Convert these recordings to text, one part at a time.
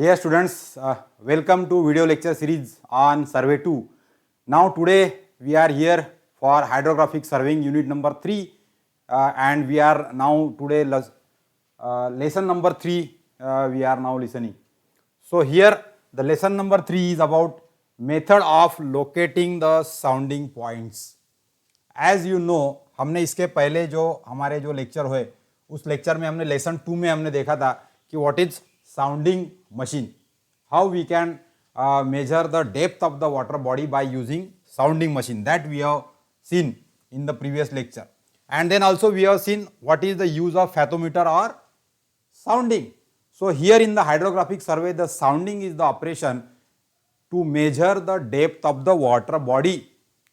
Dear students, welcome to video lecture series on Survey 2. Now today we are here for hydrographic surveying unit number 3 and we are now today lesson number 3 we are now listening. So here the lesson number 3 is about method of locating the sounding points. As you know, हमने इसके पहले जो हमारे जो lecture हुए उस lecture में हमने लेसन 2 में हमने देखा था कि what is sounding machine, how we can measure the depth of the water body by using sounding machine. That we have seen in the previous lecture. And then also we have seen what is the use of fathometer or sounding. So here in the hydrographic survey, the sounding is the operation to measure the depth of the water body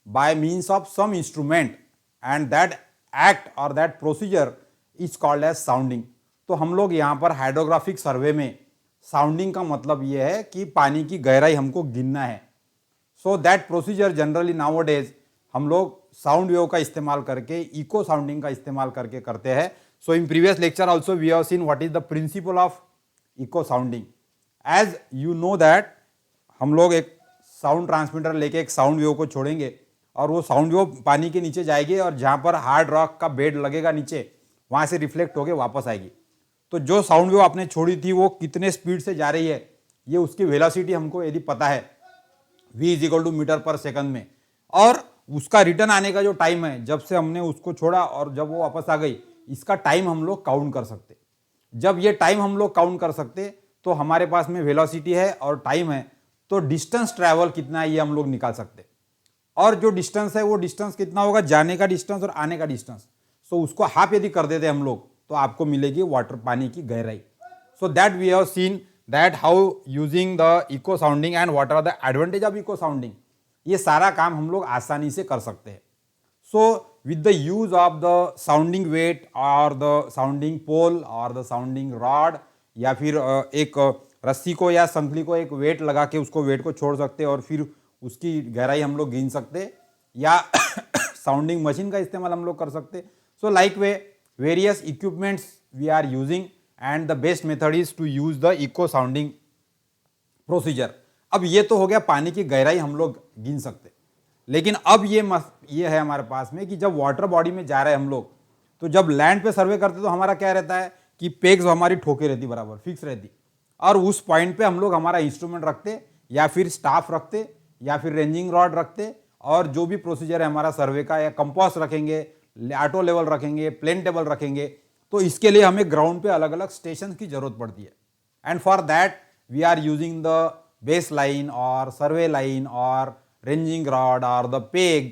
by means of some instrument, and that act or that procedure is called as sounding. तो हम लोग यहाँ पर hydrographic सर्वे में sounding का मतलब ये है कि पानी की गहराई हमको गिनना है. So that procedure generally nowadays हम लोग साउंड वेव का इस्तेमाल करके, इको साउंडिंग का इस्तेमाल करके करते हैं. So in previous lecture also we have seen what is the principle of echo sounding. As you know that हम लोग एक साउंड ट्रांसमीटर लेके एक साउंड वेव को छोड़ेंगे और वो साउंड वेव पानी के नीचे जाएगी और जहाँ पर हार्ड रॉक का बेड लगेगा नीचे वहाँ से रिफ्लेक्ट होके वापस आएगी. तो जो साउंड वेव आपने छोड़ी थी वो कितने स्पीड से जा रही है, ये उसकी वेलोसिटी हमको यदि पता है v is equal to metre per second में, और उसका रिटर्न आने का जो टाइम है जब से हमने उसको छोड़ा और जब वो वापस आ गई, इसका टाइम हम लोग काउंट कर सकते. जब ये टाइम हम लोग काउंट कर सकते तो हमारे पास में वेलोसिटी है और टाइम है, तो डिस्टेंस ट्रैवल कितना है ये हम लोग निकाल सकते. और जो डिस्टेंस है वो डिस्टेंस कितना होगा, जाने का डिस्टेंस और आने का डिस्टेंस. सो उसको हाफ यदि कर देते हम लोग तो आपको मिलेगी वाटर पानी की गहराई. So that we have seen that how using the echo sounding and what are the advantage of echo sounding. ये सारा काम हम लोग आसानी से कर सकते हैं. So with the use of the sounding weight और द साउंडिंग पोल और द साउंडिंग रॉड, या फिर एक रस्सी को या संखली को एक वेट लगा के उसको वेट को छोड़ सकते और फिर उसकी गहराई हम लोग गिन सकते, या साउंडिंग मशीन का इस्तेमाल हम लोग कर सकते. सो like way various equipments we are using and the best method is to use the echo sounding procedure. अब ये तो हो गया पानी की गहराई हम लोग गिन सकते, लेकिन अब ये है हमारे पास में कि जब वाटर बॉडी में जा रहे हैं हम लोग, तो जब लैंड पे सर्वे करते तो हमारा क्या रहता है कि पेग्स हमारी ठोके रहती, बराबर फिक्स रहती, और उस पॉइंट पे हम लोग हमारा इंस्ट्रूमेंट रखते या फिर स्टाफ रखते या फिर रेंजिंग रॉड रखते, और जो भी प्रोसीजर है हमारा सर्वे का, या कंपास रखेंगे, ऑटो लेवल रखेंगे, प्लेन टेबल रखेंगे. तो इसके लिए हमें ग्राउंड पे अलग अलग स्टेशन की जरूरत पड़ती है. And for that we are using the base line और सर्वे लाइन और रेंजिंग रॉड और द पेग.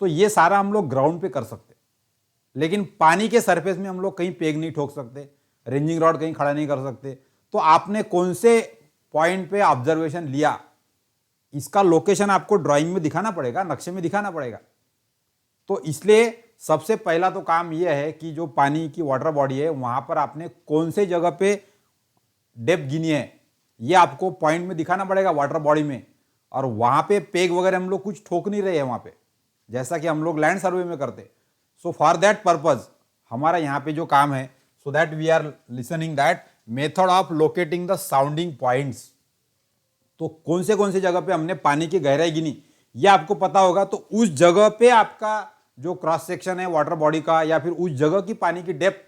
तो ये सारा हम लोग ग्राउंड पे कर सकते, लेकिन पानी के सरफेस में हम लोग कहीं पेग नहीं ठोक सकते, रेंजिंग रॉड कहीं खड़ा नहीं कर सकते. तो आपने कौन से पॉइंट पे ऑब्जर्वेशन लिया, इसका लोकेशन आपको ड्राइंग में दिखाना पड़ेगा, नक्शे में दिखाना पड़ेगा. तो इसलिए सबसे पहला तो काम यह है कि जो पानी की वाटर बॉडी है वहां पर आपने कौन से जगह पे डेप्थ गिनी है, ये आपको पॉइंट में दिखाना पड़ेगा वाटर बॉडी में. और वहां पे पेग वगैरह हम लोग कुछ ठोक नहीं रहे हैं वहां पे, जैसा कि हम लोग लैंड सर्वे में करते. सो फॉर दैट पर्पज हमारा यहाँ पे जो काम है, so that we are listening that method of locating the sounding points. तो कौन से जगह पे हमने पानी की गहराई गिनी ये आपको पता होगा, तो उस जगह पे आपका जो क्रॉस सेक्शन है वाटर बॉडी का, या फिर उस जगह की पानी की डेप्थ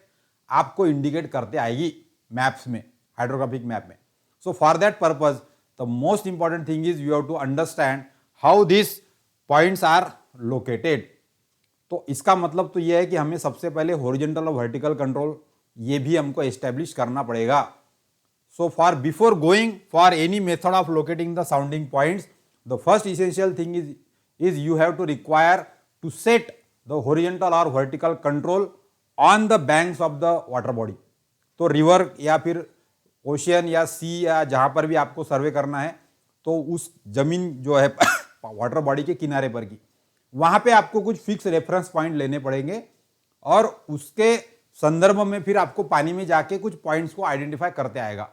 आपको इंडिकेट करते आएगी मैप्स में, हाइड्रोग्राफिक मैप में. So for that purpose the most important thing is you have to understand how this points are located. तो इसका मतलब तो यह है कि हमें सबसे पहले हॉरिजॉन्टल और वर्टिकल कंट्रोल ये भी हमको एस्टेब्लिश करना पड़ेगा. So for before going for any method of locating the sounding points, the first essential thing is you have to require to set the horizontal or vertical control on the banks of the water body. तो river या फिर ocean या सी या जहां पर भी आपको सर्वे करना है, तो उस जमीन जो है वाटर बॉडी के किनारे पर की, वहां पे आपको कुछ फिक्स रेफरेंस पॉइंट लेने पड़ेंगे, और उसके संदर्भ में फिर आपको पानी में जाके कुछ पॉइंट्स को आइडेंटिफाई करते आएगा.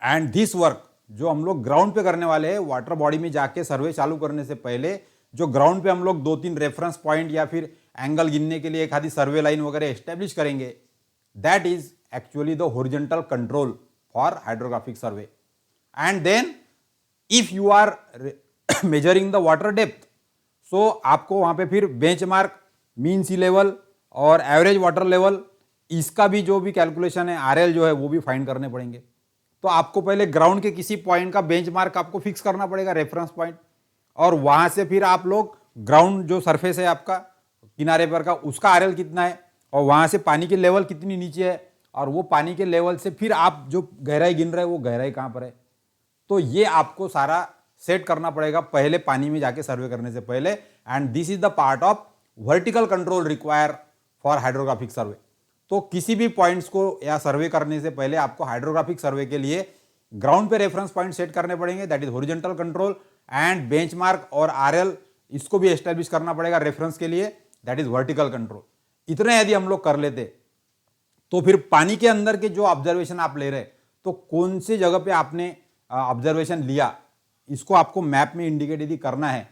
एंड दिस वर्क जो हम लोग ग्राउंड पे करने वाले हैं, वाटर बॉडी में जाके सर्वे चालू करने से पहले जो ग्राउंड पे हम लोग 2-3 रेफरेंस पॉइंट या फिर एंगल गिनने के लिए एक आधी सर्वे लाइन वगैरह एस्टेब्लिश करेंगे, that is actually the horizontal control for hydrographic survey. And then if you are measuring the water depth, so आपको वहां पे फिर बेंचमार्क, मीन सी लेवल और एवरेज वाटर लेवल, इसका भी जो भी कैलकुलेशन है आरएल जो है वो भी फाइंड करने पड़ेंगे. तो आपको पहले ग्राउंड के किसी पॉइंट का बेंचमार्क आपको फिक्स करना पड़ेगा, रेफरेंस पॉइंट, और वहां से फिर आप लोग ग्राउंड जो सरफेस है आपका किनारे पर का, उसका आरएल कितना है, और वहां से पानी की लेवल कितनी नीचे है, और वो पानी के लेवल से फिर आप जो गहराई गिन रहे हैं वो गहराई कहां पर है. तो ये आपको सारा सेट करना पड़ेगा पहले पानी में जाके सर्वे करने से पहले. And this is the part of vertical control require for hydrographic survey. तो किसी भी पॉइंट्स को या सर्वे करने से पहले आपको हाइड्रोग्राफिक सर्वे के लिए ग्राउंड पे रेफरेंस पॉइंट सेट करने पड़ेंगे, that is horizontal control, and benchmark और आरएल इसको भी एस्टेब्लिश करना पड़ेगा रेफरेंस के लिए, दैट इज वर्टिकल कंट्रोल. इतने यदि हम लोग कर लेते तो फिर पानी के अंदर के जो ऑब्जर्वेशन आप ले रहे, तो कौन सी जगह पे आपने ऑब्जर्वेशन लिया, इसको आपको मैप में इंडिकेट यदि करना है,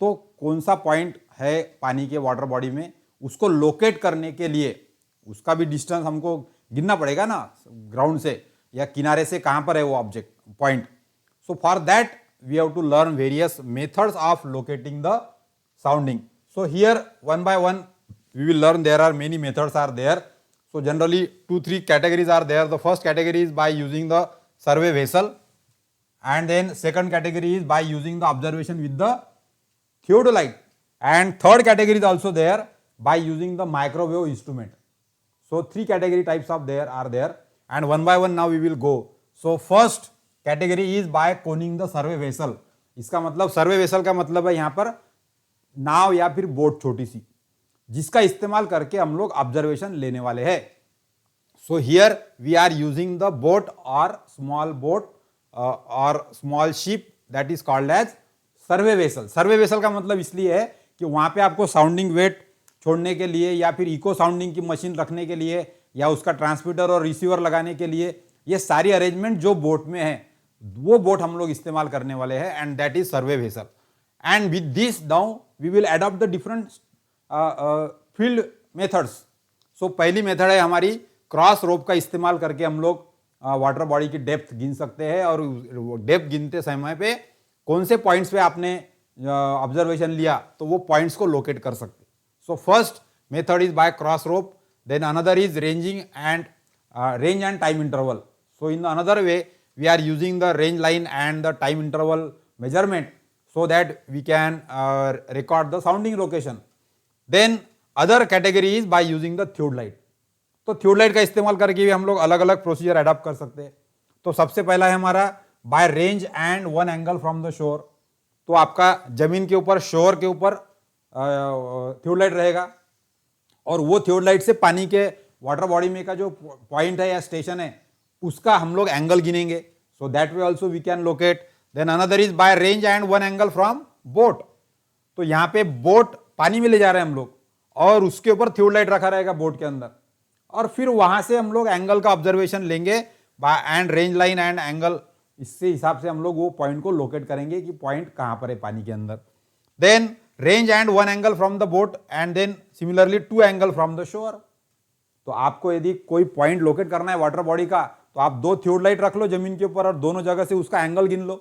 तो कौन सा पॉइंट है पानी के वाटर बॉडी में, उसको लोकेट करने के लिए उसका भी डिस्टेंस हमको गिनना पड़ेगा ना, ग्राउंड से या किनारे से कहां पर है वो object point. So for that we have to learn various methods of locating the sounding. So here one by one we will learn there are many methods are there. So generally 2-3 categories are there. The first category is by using the survey vessel, and then second category is by using the observation with the theodolite, and third category is also there by using the microwave instrument. So 3 category types of there are there, and one by one now we will go. So first category is by coning the survey vessel. इसका मतलब सर्वे vessel का मतलब है यहाँ पर नाव या फिर boat छोटी सी, जिसका इस्तेमाल करके हम लोग ऑब्जर्वेशन लेने वाले हैं. So here we are using the boat और स्मॉल बोट और small ship, that is called as survey vessel. Survey vessel का मतलब इसलिए है कि वहां पे आपको साउंडिंग वेट छोड़ने के लिए या फिर इको साउंडिंग की मशीन रखने के लिए या उसका ट्रांसमीटर और रिसीवर लगाने के लिए, ये सारी अरेंजमेंट जो बोट में है वो बोट हम लोग इस्तेमाल करने वाले हैं, and that is survey vessel. And with this now we will adopt the different field methods. So पहली मेथड है हमारी क्रॉस रोप का इस्तेमाल करके हम लोग वाटर बॉडी की डेप्थ गिन सकते हैं, और डेप्थ गिनते समय पे कौन से पॉइंट्स पे आपने ऑब्जर्वेशन लिया तो वो पॉइंट्स को लोकेट कर सकते. So first method is by cross rope, then another is ranging and range and time interval. So in another way we are using the range line and the time interval measurement so that we can record the sounding location. Then other category is by using the theodolite. तो theodolite का इस्तेमाल करके भी हम लोग अलग अलग procedure adopt कर सकते हैं. तो सबसे पहला है हमारा by range and one angle from the shore. तो आपका जमीन के ऊपर, शोर के ऊपर थियोडलाइट रहेगा, और वो थियोडलाइट से पानी के वाटर बॉडी में का जो पॉइंट है या स्टेशन है उसका हम लोग एंगल गिनेंगे. So that way also we can locate. Then another is by range and one angle from boat. तो यहां पे बोट पानी में ले जा रहे हैं हम लोग, और उसके ऊपर थियोडलाइट रखा रहेगा बोट के अंदर, और फिर वहां से हम लोग एंगल का ऑब्जर्वेशन लेंगे by and range line and angle. इससे हिसाब से हम लोग वो पॉइंट को लोकेट करेंगे कि पॉइंट कहां पर है पानी के अंदर. Then range and one angle from the boat, and then similarly 2 angle from the shore. तो आपको यदि कोई पॉइंट लोकेट करना है वाटर बॉडी का, तो आप 2 थियोडलाइट रख लो जमीन के ऊपर और दोनों जगह से उसका एंगल गिन लो,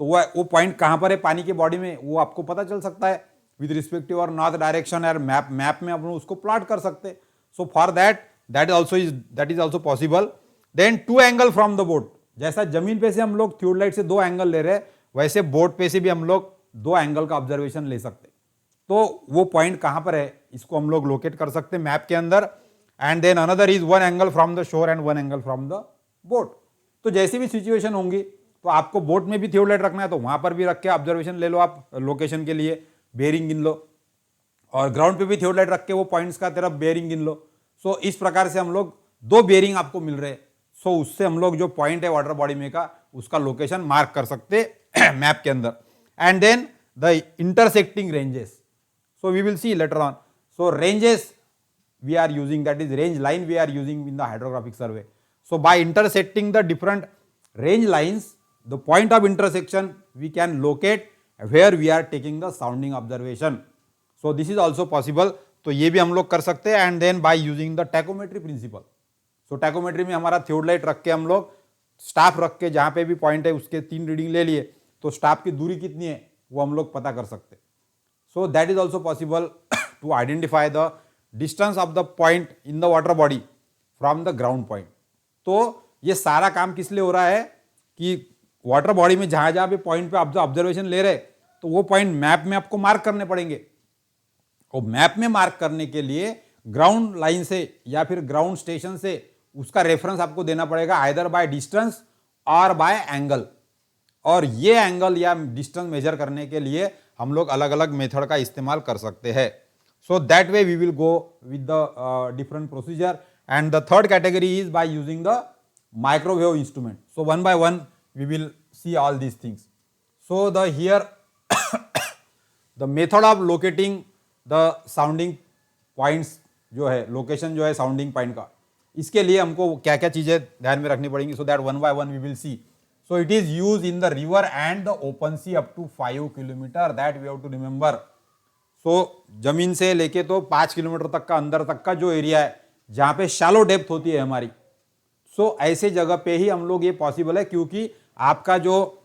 तो वो पॉइंट कहां पर है पानी के बॉडी में वो आपको पता चल सकता है विद रिस्पेक्टिव और नॉर्थ डायरेक्शन, और मैप में अपन उसको प्लॉट कर सकते. So for that is also possible. Then 2 angle from the boat. जैसा जमीन पे से हम लोग थियोडलाइट से 2 एंगल ले रहे हैं, वैसे बोट पे से भी हम लोग 2 एंगल का ऑब्जर्वेशन ले सकते. तो वो पॉइंट कहां पर है इसको हम लोग लोकेट कर सकते हैं मैप के अंदर. And then another is 1 angle from the shore and 1 angle from the boat. तो जैसी भी सिचुएशन होंगी, तो आपको बोट में भी थियोडलाइट रखना है तो वहां पर भी रख के ऑब्जर्वेशन ले लो आप लोकेशन के लिए, बेयरिंग गिन लो, और ग्राउंड पे भी थियोडलाइट रख के वो पॉइंट्स का तरफ बेयरिंग गिन लो. सो इस प्रकार से हम लोग 2 बेयरिंग आपको मिल रहे हैं. सो उससे हम लोग जो पॉइंट है वाटर बॉडी में का उसका लोकेशन मार्क कर सकते मैप के अंदर. And then the intersecting ranges. So we will see later on. So ranges we are using, that is range line we are using in the hydrographic survey. So by intersecting the different range lines, the point of intersection we can locate where we are taking the sounding observation. So this is also possible. तो ये भी हम लोग कर सकते हैं. And then by using the tacheometry principle. So tacheometry में हमारा थियोडलाइट रख के हम लोग स्टाफ रख के जहाँ पे भी पॉइंट है उसके 3 रीडिंग ले लिए, तो स्टाफ की दूरी कितनी है वो हम लोग पता कर सकते हैं. So that is also possible to identify the distance of the point in the water body from the ground point. तो ये सारा काम किस लिए हो रहा है कि वाटर बॉडी में जहाँ जहाँ भी पॉइंट पे आप जो ऑब्जर्वेशन ले रहे तो वो पॉइंट मैप में आपको मार्क करने पड़ेंगे. और मैप में मार्क करने के लिए ग्राउंड लाइन से या फिर ग्राउंड स्टेशन से उसका रेफरेंस आपको देना पड़ेगा आइदर बाय डिस्टेंस और बाय एंगल. और ये एंगल या डिस्टेंस मेजर करने के लिए हम लोग अलग अलग मेथड का इस्तेमाल कर सकते हैं. So that way we will go with the different procedure. And the third category is by using the microwave instrument. So one by one we will see all these things. So the here the method of locating the sounding points जो है, location जो है sounding point का, इसके लिए हमको क्या क्या चीजें ध्यान में रखनी पड़ेंगी. So that one by one we will see. So it is use in the river and the open sea up to 5 kilometre. That we have to remember. So जमीन से लेके तो 5 किलोमीटर तक का अंदर तक का जो एरिया है जहां पे शैलो डेप्थ होती है हमारी, सो ऐसे जगह पे ही हम लोग ये पॉसिबल है, क्योंकि आपका जो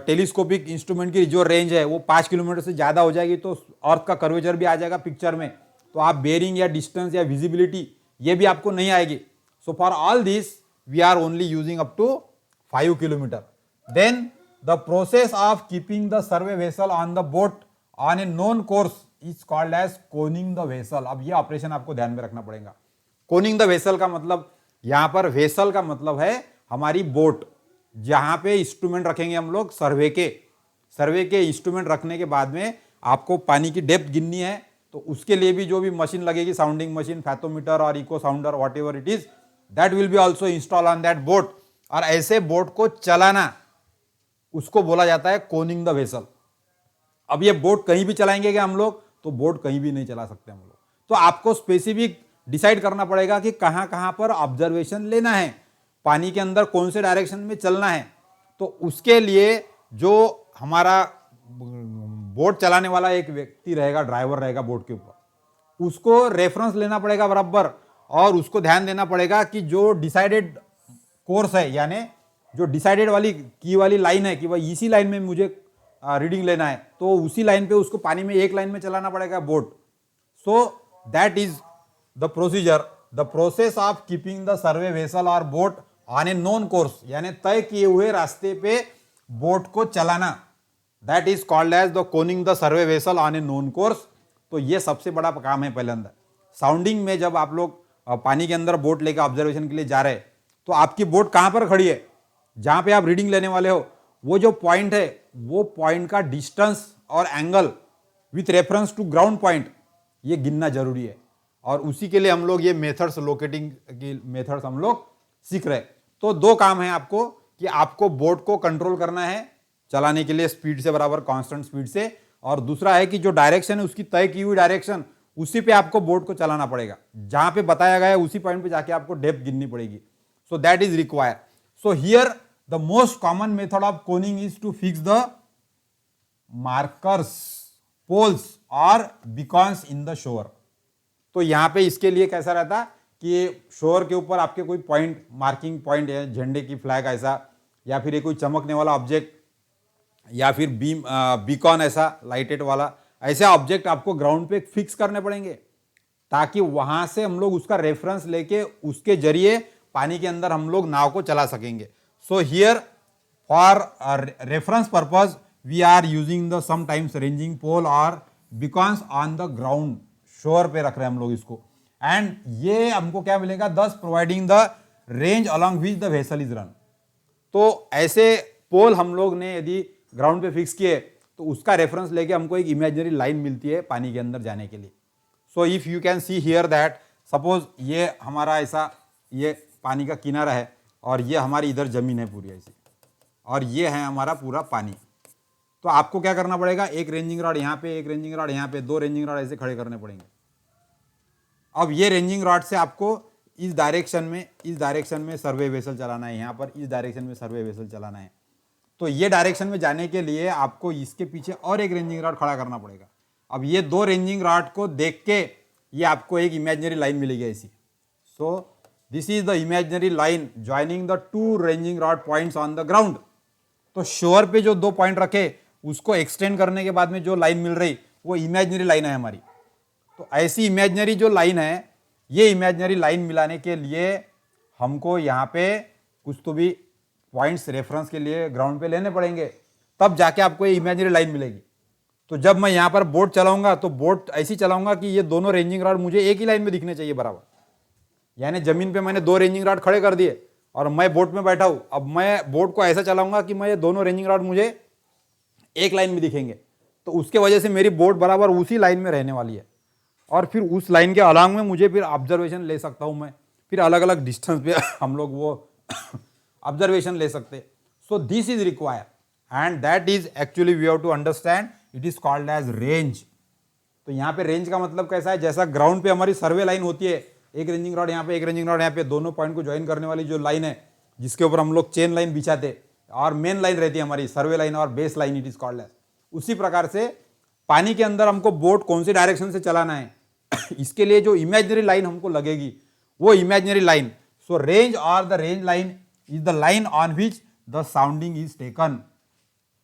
टेलीस्कोपिक इंस्ट्रूमेंट की जो रेंज है वो 5 किलोमीटर से ज़्यादा हो जाएगी तो अर्थ का कर्वेचर भी आ जाएगा पिक्चर में, तो आप बेरिंग या डिस्टेंस या विजिबिलिटी ये भी आपको नहीं आएगी. So for all this we are only using up to 5 kilometre. Then the process of keeping the survey vessel on the boat on a known course is called as conning the vessel. अब ये operation आपको ध्यान में रखना पड़ेगा. Koenig the vessel का मतलब, यहां पर वेसल का मतलब है हमारी बोट, जहां पे इंस्ट्रूमेंट रखेंगे हम लोग सर्वे के इंस्ट्रूमेंट रखने के बाद में आपको पानी की डेप्थ गिननी है, तो उसके लिए भी जो भी मशीन लगेगी, साउंडिंग मशीन, फैथोमीटर और echo sounder, whatever it is, that will be also install on that boat. और ऐसे बोट को चलाना उसको बोला जाता है कोनिंग द वेसल. अब ये बोट कहीं भी चलाएंगे क्या हम लोग, तो बोट कहीं भी नहीं चला सकते हम लोग. तो आपको स्पेसिफिक डिसाइड करना पड़ेगा कि कहां कहां पर ऑब्जर्वेशन लेना है, पानी के अंदर कौन से डायरेक्शन में चलना है. तो उसके लिए जो हमारा बोट चलाने वाला एक व्यक्ति रहेगा, ड्राइवर रहेगा बोट के ऊपर, उसको रेफरेंस लेना पड़ेगा बराबर, और उसको ध्यान देना पड़ेगा कि जो डिसाइडेड कोर्स है, यानी जो डिसाइडेड वाली की वाली लाइन है कि भाई इसी लाइन में मुझे रीडिंग लेना है, तो उसी लाइन पे उसको पानी में एक लाइन में चलाना पड़ेगा boat. So that is the procedure, the process of keeping the survey vessel और boat on a known course, यानी तय किए हुए रास्ते पे बोट को चलाना. That is called as the conning the survey vessel on a known course. तो ये सबसे बड़ा काम है पहले अंदर. साउंडिंग में जब आप लोग पानी के अंदर बोट लेकर ऑब्जर्वेशन के लिए जा रहे हैं, तो आपकी बोट कहां पर खड़ी है, जहां पे आप रीडिंग लेने वाले हो, वो जो पॉइंट है वो पॉइंट का डिस्टेंस और angle with reference to ground point ये गिनना जरूरी है. और उसी के लिए हम लोग ये मेथड्स, लोकेटिंग की मेथड्स हम लोग सीख रहे हैं. तो दो काम है आपको, कि आपको बोट को कंट्रोल करना है चलाने के लिए स्पीड से बराबर, कांस्टेंट स्पीड से, और दूसरा है कि जो डायरेक्शन है उसकी तय की हुई डायरेक्शन, उसी पे आपको बोट को चलाना पड़ेगा, जहां पे बताया गया है उसी पॉइंट पे जाके आपको डेप्थ गिननी पड़ेगी. So that is require. So here the most common method of conning is to fix the markers, poles और बीकॉन्स इन द शोर. तो यहां पे इसके लिए कैसा रहता कि शोर के ऊपर आपके कोई पॉइंट, मार्किंग पॉइंट है, झंडे की फ्लैग ऐसा, या फिर ये कोई चमकने वाला ऑब्जेक्ट, या फिर बीकॉन ऐसा लाइटेड वाला, ऐसे ऑब्जेक्ट आपको ग्राउंड पे फिक्स करने पड़ेंगे, ताकि वहां से हम लोग उसका रेफरेंस लेके उसके जरिए पानी के अंदर हम लोग नाव को चला सकेंगे. So here for reference purpose we are using the sometimes ranging pole और बीकॉन्स ऑन द ग्राउंड, शोर पे रख रहे हैं हम लोग इसको. एंड ये हमको क्या मिलेगा, दस providing the range along which the vessel is run. तो ऐसे पोल हम लोग ने यदि ग्राउंड पे फिक्स किए तो उसका रेफरेंस लेके हमको एक इमेजिनरी लाइन मिलती है पानी के अंदर जाने के लिए. So if you can see here that, suppose ये हमारा ऐसा, ये पानी का किनारा है, और ये हमारी इधर जमीन है पूरी ऐसी, और ये है हमारा पूरा पानी. तो आपको क्या करना पड़ेगा, एक रेंजिंग रॉड यहाँ पे, एक रेंजिंग रॉड यहाँ पे, दो रेंजिंग रॉड ऐसे खड़े करने पड़ेंगे. अब ये रेंजिंग रॉड से आपको इस डायरेक्शन में सर्वे वेसल चलाना है, यहाँ पर इस डायरेक्शन में सर्वे वेसल चलाना है. तो ये डायरेक्शन में जाने के लिए आपको इसके पीछे और एक रेंजिंग रॉड खड़ा करना पड़ेगा. अब ये दो रेंजिंग रॉड को देख के ये आपको एक इमेजिनरी लाइन मिलेगी ऐसी. सो this is the imaginary line joining the two ranging rod points on the ground. तो शोर पे जो 2 पॉइंट रखे उसको एक्सटेंड करने के बाद में जो लाइन मिल रही वो इमेजिनरी लाइन है हमारी। तो ऐसी इमेजिनरी जो लाइन है, ये इमेजिनरी लाइन मिलाने के लिए हमको यहाँ पे कुछ तो भी पॉइंट्स रेफरेंस के लिए ग्राउंड पे लेने पड़ेंगे, तब जाके आपको ये इमेजिनरी लाइन मिलेगी। तो जब मैं यहाँ पर बोट चलाऊंगा तो बोट ऐसी चलाऊंगा कि ये दोनों रेंजिंग रॉड मुझे एक ही लाइन में दिखने चाहिए बराबर। यानी जमीन पे मैंने 2 रेंजिंग रॉड खड़े कर दिए और मैं बोट में बैठा हूं, अब मैं बोट को ऐसा चलाऊंगा कि मैं ये दोनों रेंजिंग रॉड मुझे एक लाइन में दिखेंगे। तो उसके वजह से मेरी बोट बराबर उसी लाइन में रहने वाली है और फिर उस लाइन के अलॉन्ग में मुझे फिर ऑब्जर्वेशन ले सकता हूं मैं, फिर अलग अलग डिस्टेंस पे हम लोग वो ऑब्जर्वेशन ले सकते। So this is require and that is actually we have to understand, it is called as range. तो यहाँ पे रेंज का मतलब कैसा है, जैसा ग्राउंड पे हमारी सर्वे लाइन होती है, एक रेंजिंग रॉड यहाँ पे, एक रेंजिंग रॉड यहाँ पे, दोनों पॉइंट को ज्वाइन करने वाली जो लाइन है जिसके ऊपर हम लोग चेन लाइन बिछाते और मेन लाइन रहती है हमारी सर्वे लाइन और base line, it is called as. उसी प्रकार से पानी के अंदर हमको बोट कौन सी डायरेक्शन से चलाना है इसके लिए जो इमेजिनरी लाइन हमको लगेगी वो इमेजिनरी लाइन। सो रेंज और the range line is the line on which the sounding is taken.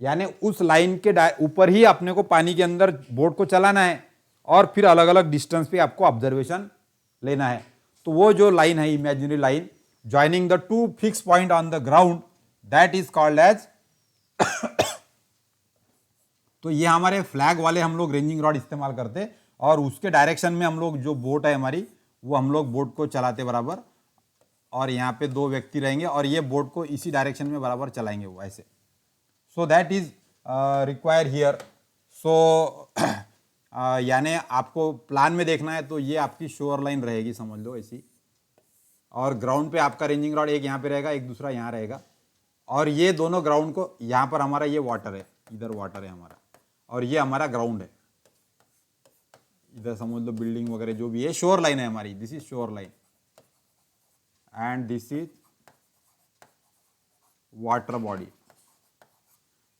यानी उस लाइन के ऊपर ही अपने को पानी के अंदर बोट को चलाना है और फिर अलग अलग डिस्टेंस पे आपको ऑब्जर्वेशन लेना है। तो वो जो लाइन है imaginary line joining the 2 fix point on the ground, that is called as तो ये हमारे फ्लैग वाले हम लोग रेंजिंग रॉड इस्तेमाल करते और उसके डायरेक्शन में हम लोग जो बोट है हमारी वो हम लोग बोट को चलाते बराबर, और यहाँ पे 2 व्यक्ति रहेंगे और ये बोट को इसी डायरेक्शन में बराबर चलाएंगे वो ऐसे। So that is require here. So यानी आपको प्लान में देखना है तो ये आपकी शोर लाइन रहेगी, समझ लो ऐसी, और ग्राउंड पे आपका रेंजिंग रॉड एक यहाँ पे रहेगा, एक दूसरा यहाँ रहेगा, और ये दोनों ग्राउंड को यहाँ पर हमारा ये वाटर है, इधर वाटर है हमारा, और ये हमारा ग्राउंड है, इधर समझ लो बिल्डिंग वगैरह जो भी है, शोर लाइन है हमारी, दिस इज शोर line and this is water body.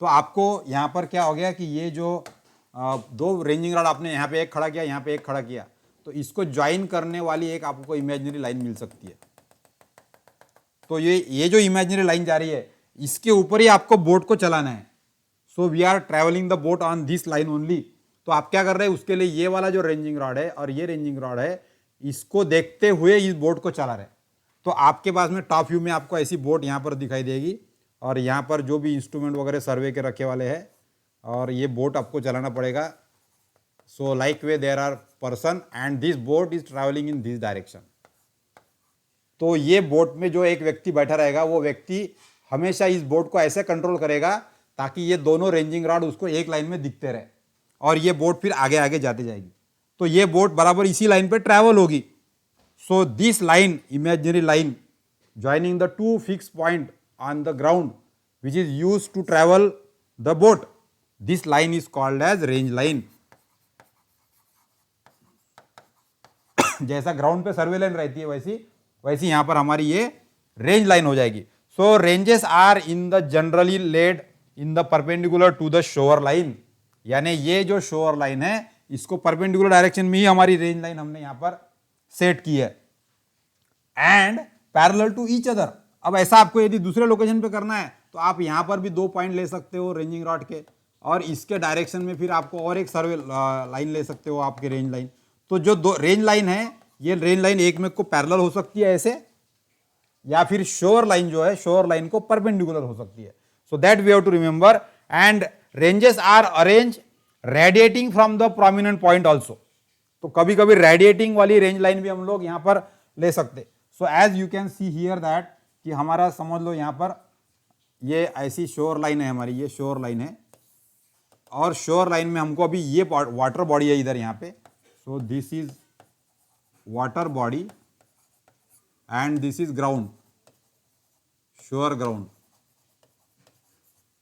तो आपको यहाँ पर क्या हो गया कि ये जो 2 रेंजिंग रॉड आपने यहाँ पे एक खड़ा किया, यहाँ पे एक खड़ा किया, तो इसको ज्वाइन करने वाली एक आपको इमेजिनरी लाइन मिल सकती है। तो ये जो इमेजिनरी लाइन जा रही है इसके ऊपर ही आपको बोट को चलाना है। So we are travelling the boat on this line only. तो आप क्या कर रहे हैं, उसके लिए ये वाला जो रेंजिंग रॉड है और ये रेंजिंग रॉड है, इसको देखते हुए इस बोट को चला रहे। तो आपके पास में टॉप व्यू में आपको ऐसी बोट यहाँ पर दिखाई देगी और यहाँ पर जो भी इंस्ट्रूमेंट वगैरह सर्वे के रखे वाले हैं और ये बोट आपको चलाना पड़ेगा। So like we there are person and this boat is travelling in this direction. तो ये बोट में जो एक व्यक्ति बैठा रहेगा वो व्यक्ति हमेशा इस बोट को ऐसे कंट्रोल करेगा ताकि ये दोनों रेंजिंग रॉड उसको एक लाइन में दिखते रहे और ये बोट फिर आगे आगे जाते जाएगी। तो ये बोट बराबर इसी लाइन पे ट्रैवल होगी। So this line, imaginary line joining the 2 fix point on the ground which is used to travel the boat, this line is called as range line। जैसा ग्राउंड पे सर्वे लाइन रहती है वैसी यहाँ पर हमारी ये रेंज लाइन हो जाएगी। So ranges are in the generally laid in the perpendicular to the shore line. यानी ये जो शोर लाइन है इसको परपेंडिकुलर डायरेक्शन में ही हमारी रेंज लाइन हमने यहाँ पर सेट की है and parallel to each other. अब ऐसा आपको यदि दूसरे लोकेशन पे करना है तो आप यहाँ पर भी 2 पॉइंट ले सकते हो रेंजिंग रॉड के और इसके डायरेक्शन में फिर आपको और एक सर्वे लाइन ले सकते हो आपके रेंज लाइन। तो जो 2 रेंज लाइन है ये रेंज लाइन एक में को पैरेलल हो सकती है ऐसे, या फिर शोर लाइन जो है शोर लाइन को परपेंडिकुलर हो सकती है। So that we have to remember. And ranges are arrange radiating from the prominent point also. तो कभी कभी रेडिएटिंग वाली रेंज लाइन भी हम लोग यहाँ पर ले सकते। So as you can see here that कि हमारा समझ लो यहाँ पर ये ऐसी शोर लाइन है हमारी, ये शोर लाइन है और शोर लाइन में हमको अभी ये वाटर बॉडी है इधर यहाँ पे। सो this is water body and this is ground, शोर ग्राउंड,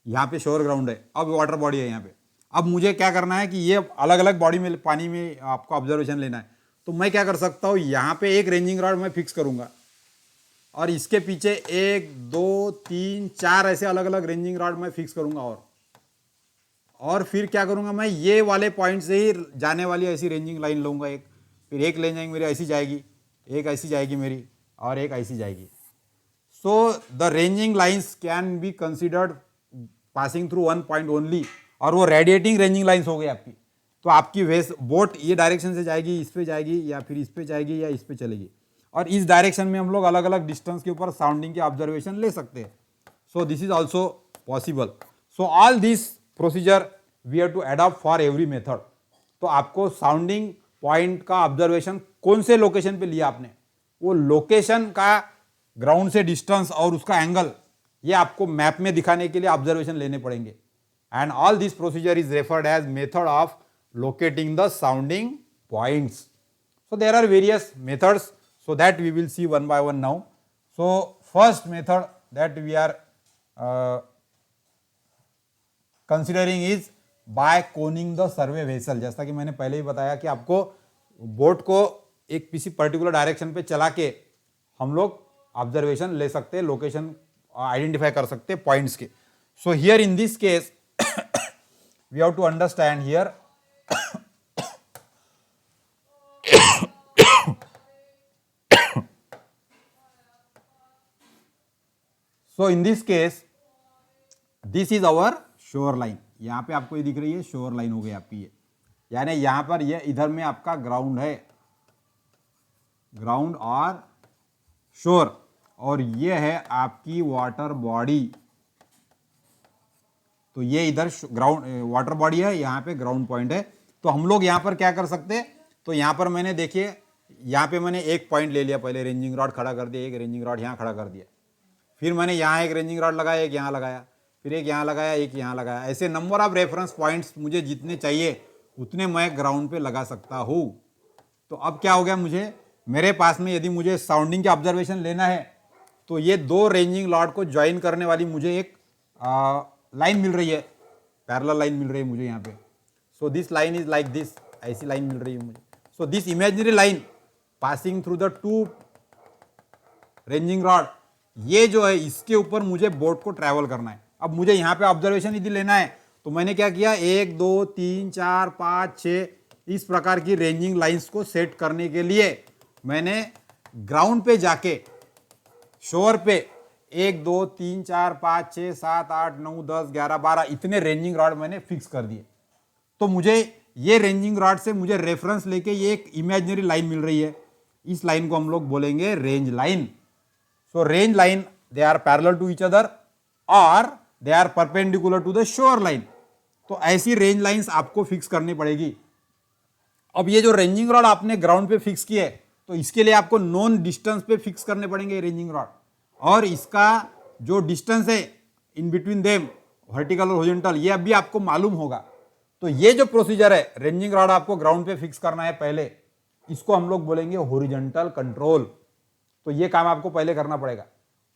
यहाँ पे शोर ग्राउंड है, अब वाटर बॉडी है यहाँ पे। अब मुझे क्या करना है कि ये अलग अलग बॉडी में पानी में आपको ऑब्जर्वेशन लेना है। तो मैं क्या कर सकता हूँ, यहाँ पे एक रेंजिंग रॉड मैं फिक्स करूँगा और इसके पीछे 1 2 3 4 ऐसे अलग अलग रेंजिंग रॉड मैं फिक्स करूँगा और फिर क्या करूँगा, मैं ये वाले पॉइंट से ही जाने वाली ऐसी रेंजिंग लाइन लूँगा एक, फिर एक ले जाएंगे मेरी ऐसी जाएगी, एक ऐसी जाएगी मेरी और एक ऐसी जाएगी. So the ranging lines can be considered passing through one point only, और वो रेडिएटिंग रेंजिंग लाइन्स हो गई आपकी. तो आपकी वेस बोट ये डायरेक्शन से जाएगी, इस पे जाएगी, या फिर इस पे जाएगी, या इस पे चलेगी. और इस डायरेक्शन में हम लोग अलग अलग डिस्टेंस के ऊपर साउंडिंग के ऑब्जर्वेशन ले सकते हैं. So this is also possible. So all this procedure we have to adopt for every method. तो आपको साउंडिंग पॉइंट का ऑब्जर्वेशन कौन से लोकेशन पे लिया आपने, वो लोकेशन का ग्राउंड से डिस्टेंस और उसका एंगल, ये आपको मैप में दिखाने के लिए ऑब्जर्वेशन लेने पड़ेंगे. And all this procedure is referred as method of locating the sounding points. So there are various methods, so that we will see one by one now. So first method that we are considering is by coning the survey vessel. जैसा कि मैंने पहले ही बताया कि आपको boat को एक किसी पर्टिकुलर डायरेक्शन पे चला के हम लोग ऑब्जर्वेशन ले सकते हैं, लोकेशन आइडेंटिफाई कर सकते हैं पॉइंट्स के. So here in this case we have to understand here. So in this case, this is our shore line. यहां पे आपको ये दिख रही है शोर लाइन हो गई आपकी ये, यानी यहां पर ये इधर में आपका ग्राउंड है, ग्राउंड और शोर, और ये है आपकी वाटर बॉडी. तो ये इधर ग्राउंड वाटर बॉडी है, यहां पे ग्राउंड पॉइंट है. तो हम लोग यहां पर क्या कर सकते हैं, तो यहां पर मैंने देखिए यहां पे मैंने एक पॉइंट ले लिया, पहले रेंजिंग रॉड खड़ा कर दिया, एक रेंजिंग रॉड यहां खड़ा कर दिया, फिर मैंने यहाँ एक रेंजिंग रॉड लगाया, एक यहाँ लगाया, फिर एक यहाँ लगाया, एक यहाँ लगाया. ऐसे नंबर ऑफ रेफरेंस पॉइंट्स मुझे जितने चाहिए उतने मैं ग्राउंड पे लगा सकता हूँ. तो अब क्या हो गया, मुझे मेरे पास में यदि मुझे साउंडिंग के ऑब्जर्वेशन लेना है तो ये दो रेंजिंग रॉड को ज्वाइन करने वाली मुझे एक लाइन मिल रही है, पैरेलल लाइन मिल रही है मुझे यहाँ पे. So this line is like this, ऐसी लाइन मिल रही है मुझे. So this imaginary line passing through the two ranging rod, ये जो है इसके ऊपर मुझे बोट को ट्रैवल करना है. अब मुझे यहाँ पे ऑब्जर्वेशन यदि लेना है तो मैंने क्या किया, 1 2 3 4 5 6 इस प्रकार की रेंजिंग लाइंस को सेट करने के लिए मैंने ग्राउंड पे जाके शोर पे 1 2 3 4 5 6 7 8 9 10 11 12 इतने रेंजिंग रॉड मैंने फिक्स कर दिए. तो मुझे ये रेंजिंग रॉड से मुझे रेफरेंस लेके ये एक इमेजिनरी लाइन मिल रही है, इस लाइन को हम लोग बोलेंगे range line. So range line, they are parallel to each other or they are perpendicular to the shore line. तो ऐसी रेंज लाइंस आपको फिक्स करनी पड़ेगी. अब ये जो रेंजिंग रॉड आपने ग्राउंड पे फिक्स किया है तो इसके लिए आपको नॉन डिस्टेंस पे फिक्स करने पड़ेंगे रेंजिंग रॉड, और इसका जो डिस्टेंस है इन बिटवीन देम वर्टिकल और हॉरिजॉन्टल ये अभी आपको मालूम होगा. तो ये जो प्रोसीजर है, रेंजिंग रॉड आपको ग्राउंड पे फिक्स करना है पहले, इसको हम लोग बोलेंगे हॉरिजॉन्टल कंट्रोल. तो ये काम आपको पहले करना पड़ेगा.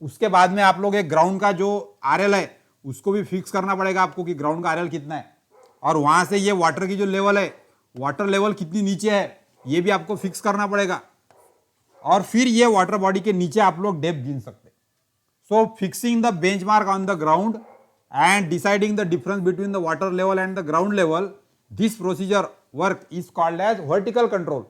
उसके बाद में आप लोग एक ग्राउंड का जो आरएल है उसको भी फिक्स करना पड़ेगा आपको कि ग्राउंड का आरएल कितना है, और वहां से ये वाटर की जो लेवल है, वाटर लेवल कितनी नीचे है ये भी आपको फिक्स करना पड़ेगा. और फिर ये वाटर बॉडी के नीचे आप लोग डेप्थ गिन सकते. So fixing the benchmark on the ground and deciding the difference between the water level and the ground level, this procedure work is called as vertical control.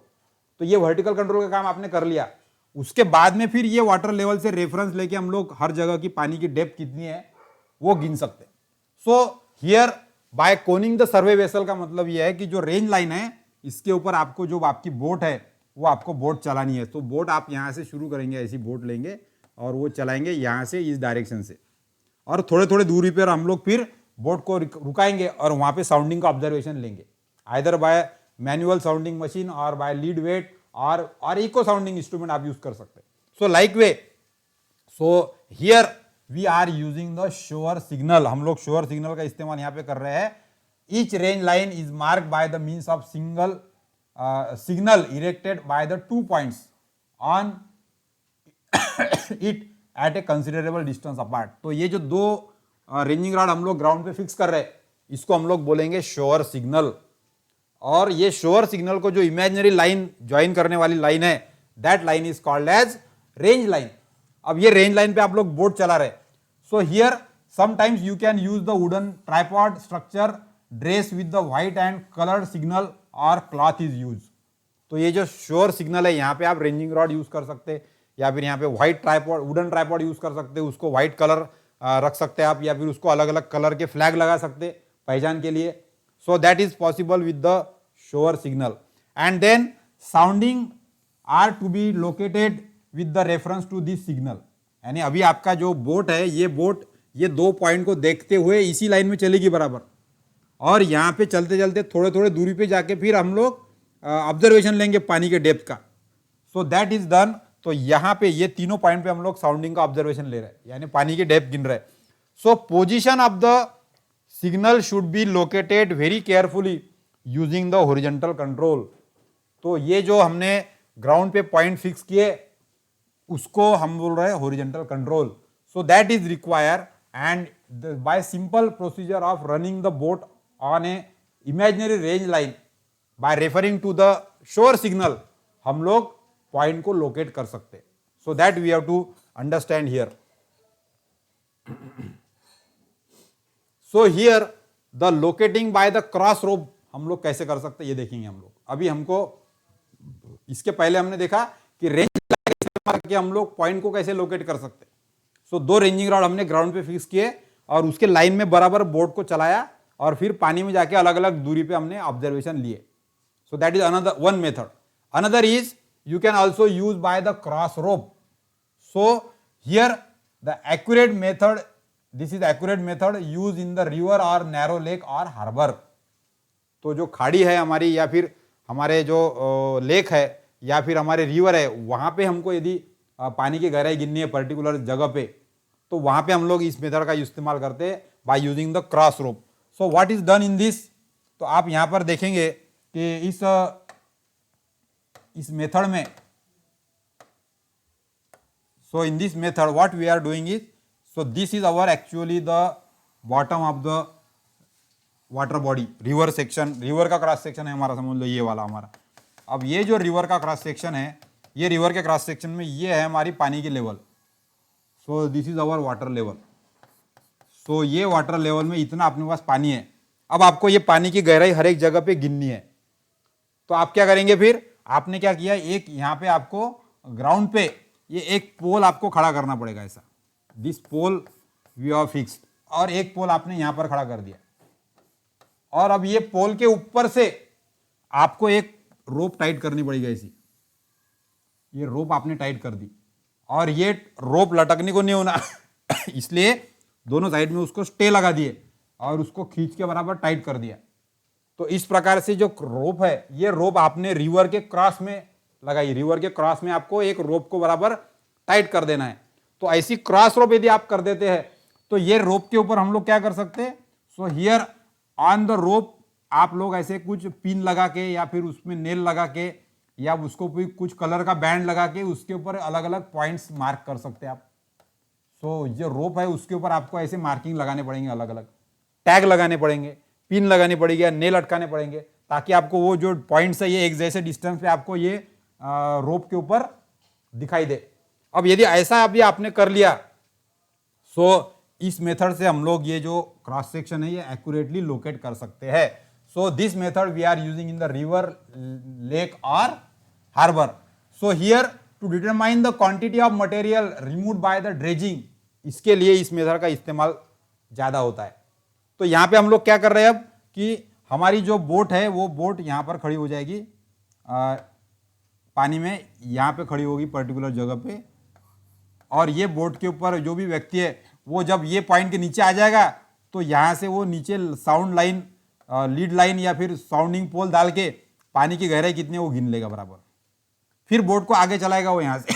तो ये वर्टिकल कंट्रोल का काम आपने कर लिया. उसके बाद में फिर ये वाटर लेवल से रेफरेंस लेके हम लोग हर जगह की पानी की डेप्थ कितनी है वो गिन सकते हैं. So here bye Koenig the survey vessel का मतलब ये है कि जो रेंज लाइन है इसके ऊपर आपको जो आपकी बोट है वो आपको बोट चलानी है. तो बोट आप यहां से शुरू करेंगे, ऐसी बोट लेंगे और वो चलाएंगे यहां से इस डायरेक्शन से, और थोड़े थोड़े दूरी पर हम लोग फिर बोट को रुकाएंगे और वहां पे साउंडिंग का ऑब्जर्वेशन लेंगे, either by manual sounding machine और बाय लीड वेट और इको साउंडिंग इंस्ट्रूमेंट आप यूज कर सकते हैं. So like we, so here we are using the shore signal. हम लोग शोर सिग्नल का इस्तेमाल यहां पे कर रहे हैं. Each range line is marked by the means of single signal erected by the 2 points on it at A considerable distance apart. तो ये जो दो रेंजिंग रॉड हम लोग ग्राउंड पे फिक्स कर रहे हैं इसको हम लोग बोलेंगे शोर सिग्नल. और ये शोर सिग्नल को जो इमेजिनरी लाइन ज्वाइन करने वाली लाइन है that line is called as range line. अब ये रेंज लाइन पे आप लोग बोट चला रहे. So here sometimes you can use the wooden tripod structure dress with the white and coloured signal और क्लॉथ इज यूज. तो ये जो शोर सिग्नल है यहाँ पे आप रेंजिंग रॉड यूज कर सकते, या फिर यहाँ पे white tripod, wooden tripod use कर सकते हैं, उसको व्हाइट कलर रख सकते हैं आप, या फिर उसको अलग अलग कलर के फ्लैग लगा सकते हैं पहचान के लिए. So that is possible with the shore signal. And then sounding are to be located with the reference to this signal. यानी अभी आपका जो बोट है, ये बोट ये 2 पॉइंट को देखते हुए इसी लाइन में चलेगी बराबर, और यहाँ पे चलते चलते थोड़े थोड़े दूरी पे जाके फिर हम लोग ऑब्जर्वेशन लेंगे पानी के डेप्थ का. सो दैट इज डन. तो यहाँ पे ये तीनों पॉइंट पे हम लोग साउंडिंग का ऑब्जर्वेशन ले रहे हैं, यानी पानी की डेप्थ गिन रहे हैं. सो position of the signal should be located very carefully using the horizontal control. तो ये जो हमने ग्राउंड पे पॉइंट फिक्स किए उसको हम बोल रहे हैं horizontal control. So that is require, and by simple procedure of running the boat on a imaginary range line by referring to the shore signal हम लोग पॉइंट को लोकेट कर सकते. So that we have to understand here. So here the locating by the cross rope हम लोग कैसे कर सकते ये देखेंगे हम लोग. अभी हमको इसके पहले हमने देखा कि रेंज इस्तेमाल करके हम लोग पॉइंट को कैसे लोकेट कर सकते. सो 2 रेंजिंग रॉड हमने ग्राउंड पे फिक्स किए और उसके लाइन में बराबर बोट को चलाया और फिर पानी में जाके अलग अलग दूरी पे हमने ऑब्जर्वेशन लिए. So that is another one method. Another is you can also use by the cross rope. So here the accurate method, this is accurate method used in the river or narrow lake or harbor. तो जो खाड़ी है हमारी या फिर हमारे जो lake है या फिर हमारे रिवर है, वहाँ पे हमको यदि पानी की गहराई गिननी है पर्टिकुलर जगह पे, तो वहाँ पे हम लोग इस मेथड का इस्तेमाल करते हैं by using the cross rope. So what is done in this, तो आप यहाँ पर देखेंगे कि इस मेथड में, so in this method what we are doing is, so this is our actually the bottom of the water body, river section, river का cross section है हमारा, समझ लो ये वाला हमारा. अब ये जो रिवर का क्रॉस सेक्शन है, ये रिवर के क्रॉस सेक्शन में ये है हमारी पानी की लेवल. So this is our water level. So ये वाटर लेवल में इतना अपने पास पानी है. अब आपको ये पानी की गहराई हर एक जगह पे गिननी है. तो आप क्या करेंगे, फिर आपने क्या किया, एक यहाँ पे आपको ग्राउंड पे ये एक पोल आपको खड़ा करना पड़ेगा ऐसा, this pole we are fixed, और एक पोल आपने यहाँ पर खड़ा कर दिया. और अब ये पोल के ऊपर से आपको एक रोप टाइट करनी पड़ेगी ऐसी. ये रोप आपने टाइट कर दी और ये रोप लटकने को नहीं होना इसलिए दोनों साइड में उसको स्टे लगा दिए और उसको खींच के बराबर टाइट कर दिया. तो इस प्रकार से जो रोप है, ये रोप आपने रिवर के क्रॉस में लगाई, रिवर के क्रॉस में आपको एक रोप को बराबर टाइट कर देना है. तो ऐसी क्रॉस रोप यदि आप कर देते हैं तो ये रोप के ऊपर हम लोग क्या कर सकते हैं, so here on the rope आप लोग ऐसे कुछ पिन लगा के या फिर उसमें नेल लगा के या उसको भी कुछ कलर का बैंड लगा के उसके ऊपर अलग अलग पॉइंट्स मार्क कर सकते हैं आप. सो जो रोप है उसके ऊपर आपको ऐसे मार्किंग लगाने पड़ेंगे, अलग अलग टैग लगाने पड़ेंगे, पिन लगानी पड़ेगी या नेल अटकाने पड़ेंगे, ताकि आपको वो जो पॉइंट्स है ये एक जैसे डिस्टेंस पे आपको ये रोप के ऊपर दिखाई दे. अब यदि ऐसा अभी आपने कर लिया, सो इस मेथड से हम लोग ये जो क्रॉस सेक्शन है ये एक्यूरेटली लोकेट कर सकते हैं. So this method we are using in the river, lake और harbour. So here to determine the quantity of material removed by the dredging, इसके लिए इस मेथड का इस्तेमाल ज्यादा होता है. तो यहाँ पे हम लोग क्या कर रहे हैं अब कि हमारी जो बोट है वो बोट यहाँ पर खड़ी हो जाएगी पानी में, यहाँ पे खड़ी होगी पर्टिकुलर जगह पे, और ये बोट के ऊपर जो भी व्यक्ति है वो जब ये पॉइंट के नीचे आ जाएगा तो यहाँ से वो नीचे साउंड लाइन, लीड लाइन या फिर साउंडिंग पोल डाल के पानी की गहराई कितनी है वो गिन लेगा बराबर. फिर बोट को आगे चलाएगा वो यहाँ से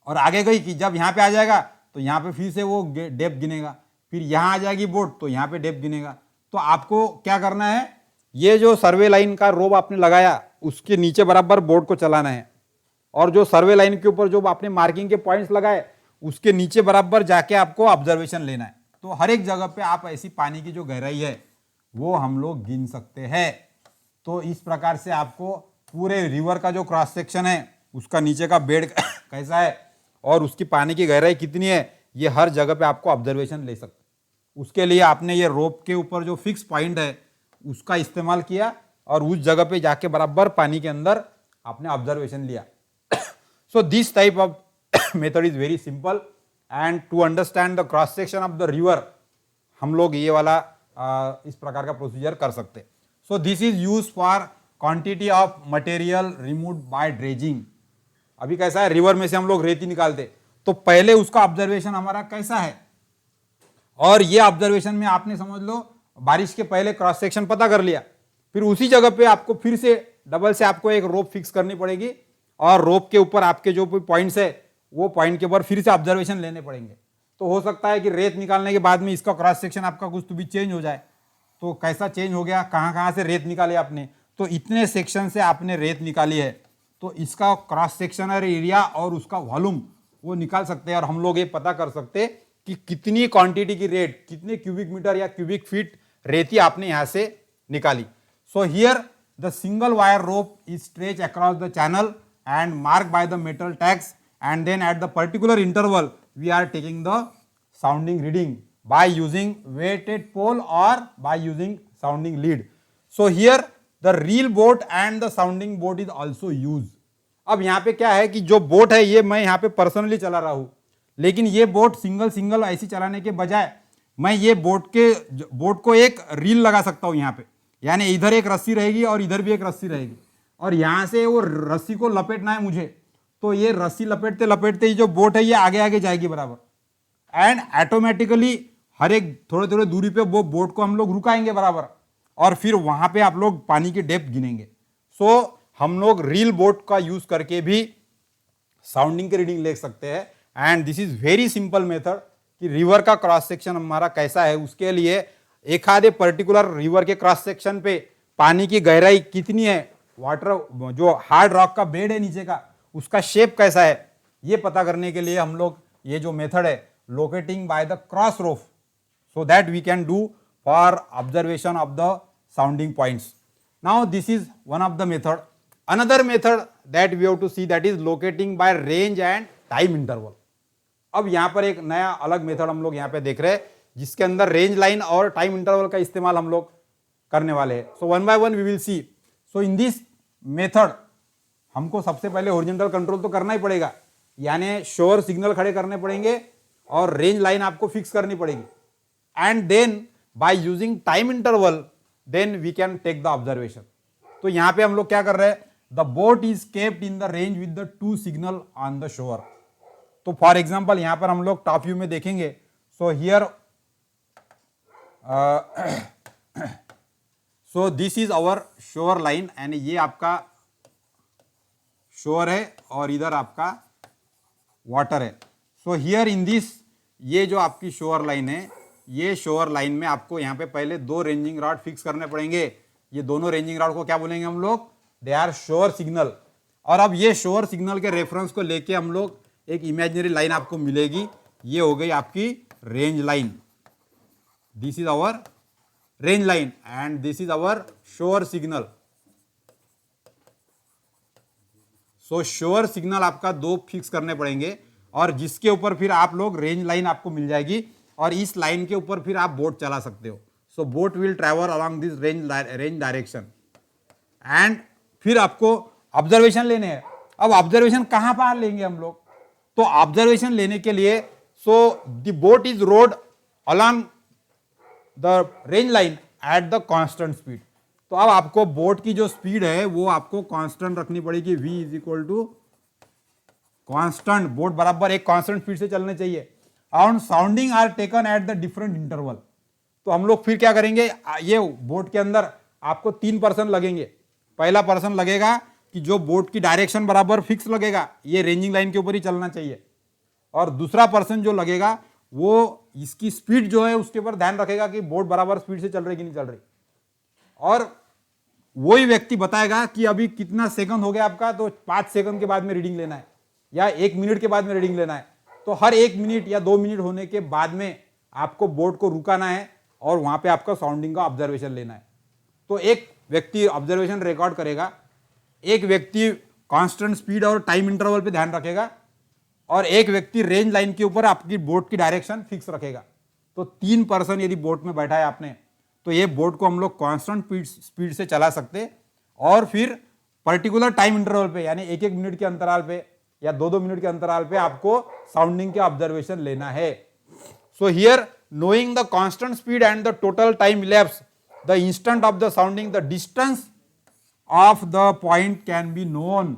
और आगे गई कि जब यहाँ पे आ जाएगा तो यहाँ पे फिर से वो डेप्थ गिनेगा, फिर यहाँ आ जाएगी बोट तो यहाँ पे डेप्थ गिनेगा. तो आपको क्या करना है, ये जो सर्वे लाइन का रोप आपने लगाया उसके नीचे बराबर बोट को चलाना है, और जो सर्वे लाइन के ऊपर जो आपने मार्किंग के पॉइंट्स लगाए उसके नीचे बराबर जाके आपको ऑब्जर्वेशन लेना है. तो हर एक जगह पे आप ऐसी पानी की जो गहराई है वो हम लोग गिन सकते हैं. तो इस प्रकार से आपको पूरे रिवर का जो क्रॉस सेक्शन है उसका नीचे का बेड कैसा है और उसकी पानी की गहराई कितनी है ये हर जगह पे आपको ऑब्जर्वेशन ले सकते. उसके लिए आपने ये रोप के ऊपर जो फिक्स पॉइंट है उसका इस्तेमाल किया और उस जगह पे जाके बराबर पानी के अंदर आपने ऑब्जर्वेशन लिया. So this type of method is very simple, and to understand the cross section of the river हम लोग ये वाला इस प्रकार का प्रोसीजर कर सकते हैं. So this is used for quantity of material removed by dredging. अभी कैसा है, रिवर में से हम लोग रेती निकालते, तो पहले उसका ऑब्जर्वेशन हमारा कैसा है, और ये ऑब्जर्वेशन में आपने समझ लो बारिश के पहले क्रॉस सेक्शन पता कर लिया, फिर उसी जगह पे आपको फिर से डबल से आपको एक रोप फिक्स करनी पड़ेगी, और रोप के ऊपर आपके जो पॉइंट्स है वो पॉइंट के ऊपर फिर से ऑब्जर्वेशन लेने पड़ेंगे. तो हो सकता है कि रेत निकालने के बाद में इसका क्रॉस सेक्शन आपका कुछ तो भी चेंज हो जाए. तो कैसा चेंज हो गया, कहाँ कहाँ से रेत निकाले आपने, तो इतने सेक्शन से आपने रेत निकाली है, तो इसका क्रॉस सेक्शनल एरिया और उसका वॉल्यूम वो निकाल सकते हैं, और हम लोग ये पता कर सकते हैं कि कितनी क्वांटिटी की रेत, कितने क्यूबिक मीटर या क्यूबिक फीट रेती आपने यहाँ से निकाली. सो here the single wire rope is stretch across the channel and marked by the metal tags, and then at the particular interval we are taking the sounding reading by using weighted pole or by using sounding lead. So here the reel boat and the sounding boat is also used. अब यहाँ पे क्या है कि जो boat है ये मैं यहाँ पे पर्सनली चला रहा हूँ, लेकिन ये बोट सिंगल सिंगल ऐसी चलाने के बजाय मैं ये बोट को एक रील लगा सकता हूँ यहाँ पे, यानी इधर एक रस्सी रहेगी और इधर भी एक रस्सी रहेगी, और यहाँ से वो रस्सी को लपेटना है मुझे, तो ये रस्सी लपेटते लपेटते ही जो बोट है ये आगे आगे जाएगी बराबर, एंड ऑटोमेटिकली हर एक थोड़े थोड़े दूरी पे वो बोट को हम लोग रुकाएंगे बराबर, और फिर वहाँ पे आप लोग पानी की डेप्थ गिनेंगे. सो हम लोग रील बोट का यूज करके भी साउंडिंग की रीडिंग ले सकते हैं, and this is very simple method कि रिवर का क्रॉस सेक्शन हमारा कैसा है, उसके लिए एक आधे पर्टिकुलर रिवर के क्रॉस सेक्शन पे पानी की गहराई कितनी है, वाटर जो हार्ड रॉक का बेड है नीचे का उसका शेप कैसा है, ये पता करने के लिए हम लोग ये जो मेथड है locating by the cross rope, so that we can do for observation of the sounding points. Now this is one of the method. Another method that we have to see, that is locating by range and time interval. अब यहाँ पर एक नया अलग method हम लोग यहाँ पे देख रहे हैं जिसके अंदर रेंज लाइन और टाइम इंटरवल का इस्तेमाल हम लोग करने वाले हैं. So one by one we will see. So in this method हमको सबसे पहले हॉरिजॉन्टल कंट्रोल तो करना ही पड़ेगा, यानी शोर सिग्नल खड़े करने पड़ेंगे और रेंज लाइन आपको फिक्स करनी पड़ेगी, and then by using time interval then we can take the observation. तो यहां पे हम लोग क्या कर रहे हैं, the boat is kept in the range with the 2 signal on the shore. तो फॉर एग्जांपल यहां पर हम लोग टॉप व्यू में देखेंगे. So here so this is our shore line, and ये आपका शोर है और इधर आपका वाटर है. सो हियर इन दिस, ये जो आपकी शोर लाइन है, ये शोर लाइन में आपको यहाँ पे पहले 2 रेंजिंग रॉड फिक्स करने पड़ेंगे. ये दोनों रेंजिंग रॉड को क्या बोलेंगे हम लोग, दे आर शोर सिग्नल. और अब ये शोर सिग्नल के रेफरेंस को लेके हम लोग एक इमेजिनरी लाइन आपको मिलेगी, ये हो गई आपकी range line. This is our range line and this is our shore signal. So shore signal आपका 2 फिक्स करने पड़ेंगे, और जिसके ऊपर फिर आप लोग रेंज लाइन आपको मिल जाएगी, और इस लाइन के ऊपर फिर आप बोट चला सकते हो. So boat will travel along this range direction, and फिर आपको ऑब्जर्वेशन लेने हैं. अब ऑब्जर्वेशन कहां पर लेंगे हम लोग, तो ऑब्जर्वेशन लेने के लिए so the boat is road along the range line at the constant speed. तो अब आपको बोट की जो स्पीड है वो आपको कांस्टेंट रखनी पड़ेगी. v is equal to constant, boat बराबर एक कांस्टेंट स्पीड से चलने चाहिए. और sounding are taken at the different interval. तो हम लोग फिर क्या करेंगे, ये बोट के अंदर आपको 3 पर्सन लगेंगे. पहला पर्सन लगेगा कि जो बोट की डायरेक्शन बराबर फिक्स लगेगा, ये रेंजिंग लाइन के ऊपर ही चलना चाहिए. और दूसरा पर्सन जो लगेगा वो इसकी स्पीड जो है उसके ऊपर ध्यान रखेगा कि बोट बराबर स्पीड से चल रही कि नहीं चल रही. और वही व्यक्ति बताएगा कि अभी कितना सेकंड हो गया आपका, तो 5 सेकंड के बाद में रीडिंग लेना है या 1 मिनट के बाद में रीडिंग लेना है. तो हर 1 मिनट या 2 मिनट होने के बाद में आपको बोट को रुकाना है और वहां पे आपका साउंडिंग का ऑब्जर्वेशन लेना है. तो एक व्यक्ति ऑब्जर्वेशन रिकॉर्ड करेगा, एक व्यक्ति कांस्टेंट स्पीड और टाइम इंटरवल पे ध्यान रखेगा, और एक व्यक्ति रेंज लाइन के ऊपर आपकी बोट की डायरेक्शन फिक्स रखेगा. तो 3 पर्सन यदि बोट में बैठा है आपने, तो ये बोट को हम लोग कांस्टेंट स्पीड से चला सकते, और फिर पर्टिकुलर टाइम इंटरवल पे, यानी 1-1 मिनट के अंतराल पे या 2-2 मिनट के अंतराल पे आपको साउंडिंग के ऑब्जर्वेशन लेना है. So here knowing the constant speed and the total time elapsed, the instant of the sounding, the distance of the point can be known.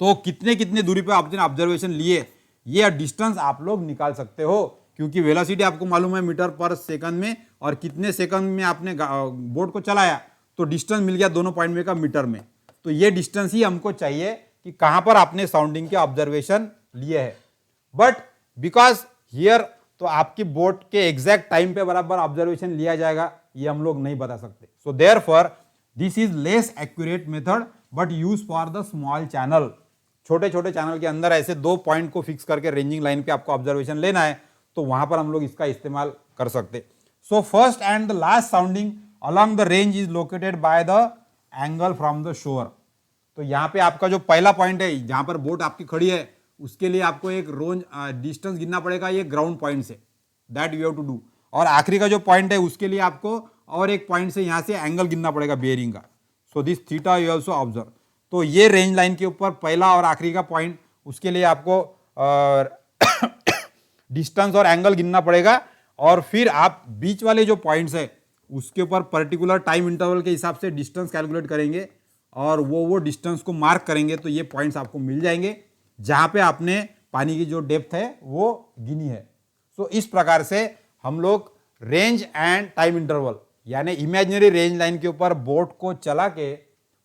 तो कितने कितने दूरी पे आपने ऑब्जर्वेशन लिए ये डिस्टेंस आप लोग निकाल सकते हो, क्योंकि वेलोसिटी आपको मालूम है मीटर पर सेकंड में, और कितने सेकंड में आपने बोट को चलाया तो डिस्टेंस मिल गया दोनों पॉइंट में का मीटर में. तो ये डिस्टेंस ही हमको चाहिए कि कहां पर आपने साउंडिंग के ऑब्जर्वेशन लिए है. बट बिकॉज हियर तो आपकी बोट के एग्जैक्ट टाइम पे बराबर ऑब्जर्वेशन लिया जाएगा ये हम लोग नहीं बता सकते. So therefore this is less accurate method but use for the small channel. छोटे छोटे चैनल के अंदर ऐसे 2 पॉइंट को फिक्स करके रेंजिंग लाइन पे आपको ऑब्जर्वेशन लेना है तो वहां पर हम लोग इसका इस्तेमाल कर सकते. So first and the last sounding along the range is located by the angle from the shore. तो यहाँ पे आपका जो पहला पॉइंट है जहां पर बोट आपकी खड़ी है उसके लिए आपको एक रोज डिस्टेंस गिनना पड़ेगा ये ग्राउंड पॉइंट से, that you have to do. और आखिरी का जो पॉइंट है उसके लिए आपको और एक पॉइंट से यहाँ से एंगल गिनना पड़ेगा बेयरिंग का. So this theta you also observe. तो ये रेंज लाइन के ऊपर पहला और आखिरी का पॉइंट उसके लिए आपको डिस्टेंस और एंगल गिनना पड़ेगा, और फिर आप बीच वाले जो पॉइंट्स है उसके ऊपर पर्टिकुलर टाइम इंटरवल के हिसाब से डिस्टेंस कैलकुलेट करेंगे और वो डिस्टेंस को मार्क करेंगे तो ये पॉइंट्स आपको मिल जाएंगे जहां पे आपने पानी की जो डेप्थ है वो गिनी है. सो इस प्रकार से हम लोग रेंज एंड टाइम इंटरवल यानी इमेजिनरी रेंज लाइन के ऊपर बोट को चला के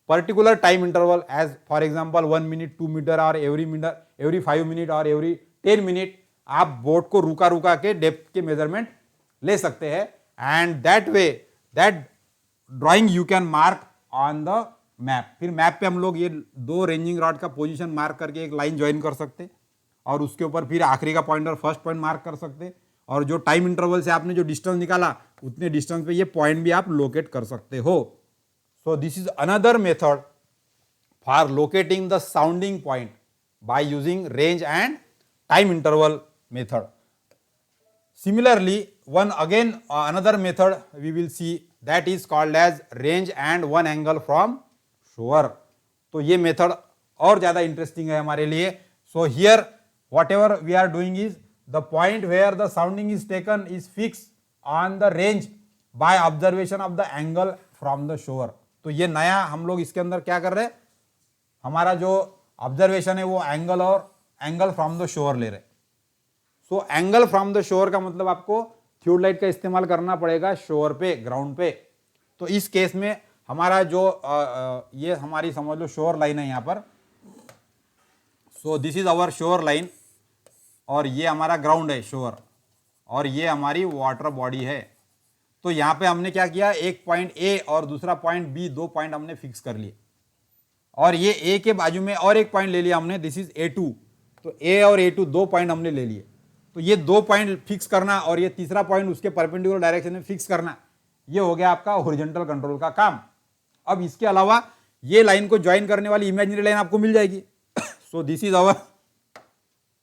particular time interval as for example 1 minute 2 metre और एवरी 5 मिनट और एवरी 10 मिनट आप बोट को रुका रुका के डेप्थ के मेजरमेंट ले सकते हैं. And that way that drawing you can mark on the map. फिर मैप पे हम लोग ये 2 रेंजिंग रॉड का पोजीशन मार्क करके एक लाइन ज्वाइन कर सकते और उसके ऊपर फिर आखिरी का पॉइंट और फर्स्ट पॉइंट मार्क कर सकते, और जो टाइम इंटरवल से आपने जो डिस्टेंस निकाला उतने डिस्टेंस पे ये पॉइंट भी आप लोकेट कर सकते हो. सो this is another method for locating the sounding point by using range and time interval method. Similarly, another method we will see that is called as range and one angle from shore. तो ये method और ज्यादा interesting है हमारे लिए. So here whatever we are doing is the point where the sounding is taken is fixed on the range by observation of the angle from the shore. तो ये नया हम लोग इसके अंदर क्या कर रहे हैं, हमारा जो ऑब्जर्वेशन है वो एंगल फ्रॉम द शोर ले रहे. सो एंगल फ्रॉम द शोर का मतलब आपको थ्योडलाइट का इस्तेमाल करना पड़ेगा शोर पे, ग्राउंड पे. तो इस केस में हमारा जो ये हमारी समझ लो शोर लाइन है यहाँ पर. So this is our shore line और ये हमारा ग्राउंड है शोर, और ये हमारी वाटर बॉडी है. तो यहाँ पे हमने क्या किया, एक पॉइंट ए और दूसरा पॉइंट बी, 2 पॉइंट हमने फिक्स कर लिए, और ये ए के बाजू में और एक पॉइंट ले लिया हमने, दिस इज A2. तो ए और A2 2 पॉइंट हमने ले लिए. तो ये 2 पॉइंट फिक्स करना और ये तीसरा पॉइंट उसके परपेंडिकुलर डायरेक्शन में फिक्स करना, ये हो गया आपका हॉरिजॉन्टल कंट्रोल का काम. अब इसके अलावा ये लाइन को ज्वाइन करने वाली इमेजिनरी लाइन आपको मिल जाएगी. So this is our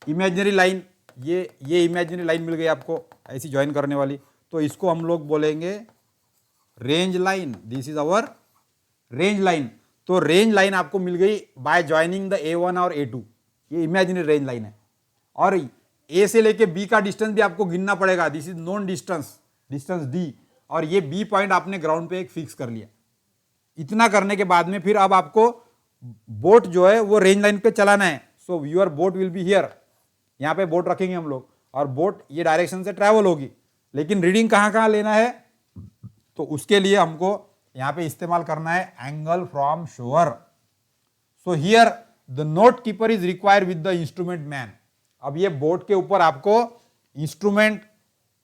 imaginary line. ये इमेजिनरी लाइन मिल गई आपको ऐसी ज्वाइन करने वाली, तो इसको हम लोग बोलेंगे range line. This is our range line. तो रेंज लाइन आपको मिल गई बाय ज्वाइनिंग द A1 और A2. ये इमेजिनरी रेंज लाइन है, और ए से लेके बी का डिस्टेंस भी आपको गिनना पड़ेगा. This is known distance D, और ये बी पॉइंट आपने ग्राउंड पे एक फिक्स कर लिया. इतना करने के बाद में फिर अब आपको बोट जो है वो रेंज लाइन पे चलाना है. So your boat will be here. यहाँ पे बोट रखेंगे हम लोग और बोट ये डायरेक्शन से ट्रैवल होगी, लेकिन रीडिंग कहाँ कहाँ लेना है तो उसके लिए हमको यहाँ पे इस्तेमाल करना है एंगल फ्रॉम शोर. सो here the note keeper is required with the instrument man. अब ये बोट के ऊपर आपको इंस्ट्रूमेंट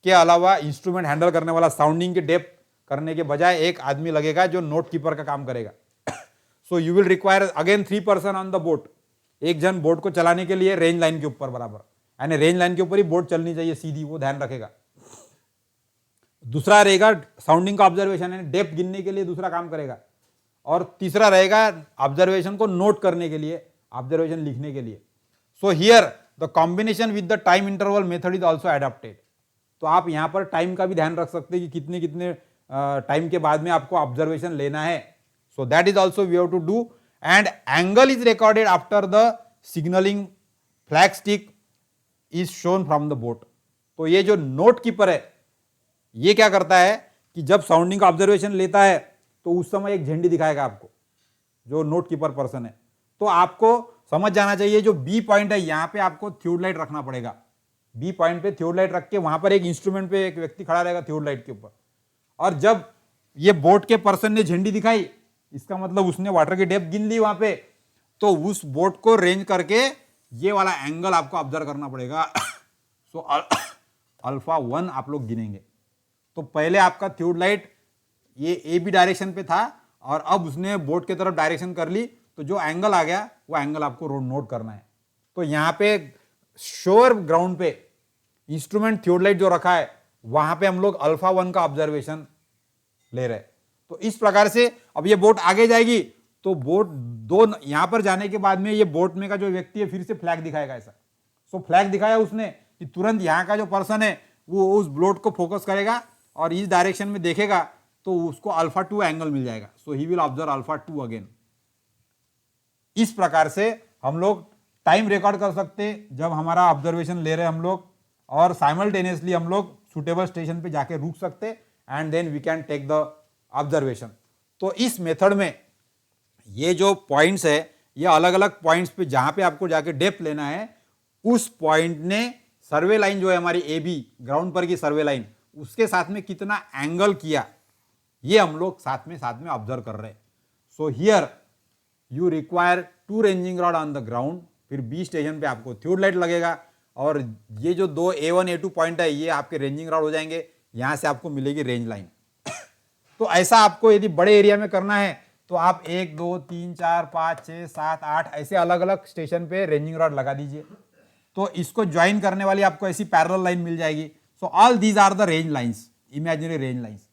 के अलावा इंस्ट्रूमेंट हैंडल करने वाला, साउंडिंग के डेप्थ करने के बजाय एक आदमी लगेगा जो नोट कीपर का काम करेगा. सो you will require again 3 person on the boat. एक जन बोट को चलाने के लिए रेंज लाइन के ऊपर बराबर, यानी रेंज लाइन के ऊपर ही बोट चलनी चाहिए सीधी, वो ध्यान रखेगा. दूसरा रहेगा साउंडिंग का ऑब्जर्वेशन, यानी डेप्थ गिनने के लिए दूसरा काम करेगा, और तीसरा रहेगा ऑब्जर्वेशन को नोट करने के लिए, ऑब्जर्वेशन लिखने के लिए. सो here the combination with the time interval method is also adopted. तो आप यहाँ पर टाइम का भी ध्यान रख सकते हैं कि कितने कितने टाइम के बाद में आपको ऑब्जर्वेशन लेना है. So that is also we have to do. And angle is recorded after the signalling flag stick is shown from the boat. तो ये जो नोट कीपर है ये क्या करता है कि जब साउंडिंग का ऑब्जर्वेशन लेता है तो उस समय एक झंडी दिखाएगा आपको, जो नोट कीपर पर्सन है। तो आपको समझ जाना चाहिए जो बी पॉइंट है यहां पे आपको थ्योड लाइट रखना पड़ेगा। बी पॉइंट पे थ्योड लाइट रख के वहां पर एक इंस्ट्रूमेंट पे एक व्यक्ति खड़ा रहेगा थ्योड लाइट के ऊपर, और जब ये बोट के पर्सन ने झंडी दिखाई इसका मतलब उसने वाटर की डेप्थ गिन ली वहां पे, तो उस बोट को रेंज करके ये वाला एंगल आपको ऑब्जर्व करना पड़ेगा। सो अल्फा 1 आप लोग गिनेंगे। तो पहले आपका थ्योड लाइट ये ए बी डायरेक्शन पे था और अब उसने बोट की तरफ डायरेक्शन कर ली, तो जो एंगल आ गया वो एंगल आपको नोट करना है। तो यहां पे श्योर ग्राउंड पे इंस्ट्रूमेंट थ्योड लाइट जो रखा है वहां पे हम लोग अल्फा 1 का ऑब्जर्वेशन ले रहे हैं। तो इस प्रकार से अब ये बोट आगे जाएगी तो बोट दो यहां पर जाने के बाद में ये बोट में का जो व्यक्ति है फिर से फ्लैग दिखाएगा ऐसा। सो फ्लैग दिखाया उसने कि तुरंत यहां का जो पर्सन है वो उस बोट को फोकस करेगा और इस डायरेक्शन में देखेगा तो उसको अल्फा 2 एंगल मिल जाएगा। So he will observe alpha 2 again. इस प्रकार से हम लोग टाइम रिकॉर्ड कर सकते जब हमारा ऑब्जर्वेशन ले रहे हम लोग, और साइमल्टेनियसली हम लोग सुटेबल स्टेशन पे जाके रुक सकते and then we can take the observation. तो इस मेथड में ये जो पॉइंट्स है ये अलग अलग पॉइंट्स पे जहां पे आपको जाके डेप्थ लेना है उस पॉइंट ने सर्वे लाइन जो है हमारी ए बी ग्राउंड पर की सर्वे लाइन उसके साथ में कितना एंगल किया ये हम लोग साथ में ऑब्जर्व कर रहे हैं। So here you require 2 ranging rod on the ground. फिर बी स्टेशन पे आपको थ्योड लाइट लगेगा और ये जो 2 A1 A2 पॉइंट है ये आपके रेंजिंग रॉड हो जाएंगे, यहां से आपको मिलेगी रेंज लाइन। तो ऐसा आपको यदि बड़े एरिया में करना है तो आप 1 2 3 4 5 6 7 8 ऐसे अलग अलग स्टेशन पे रेंजिंग रॉड लगा दीजिए, तो इसको ज्वाइन करने वाली आपको ऐसी पैरेलल लाइन मिल जाएगी। So all these are the range lines, imaginary range lines.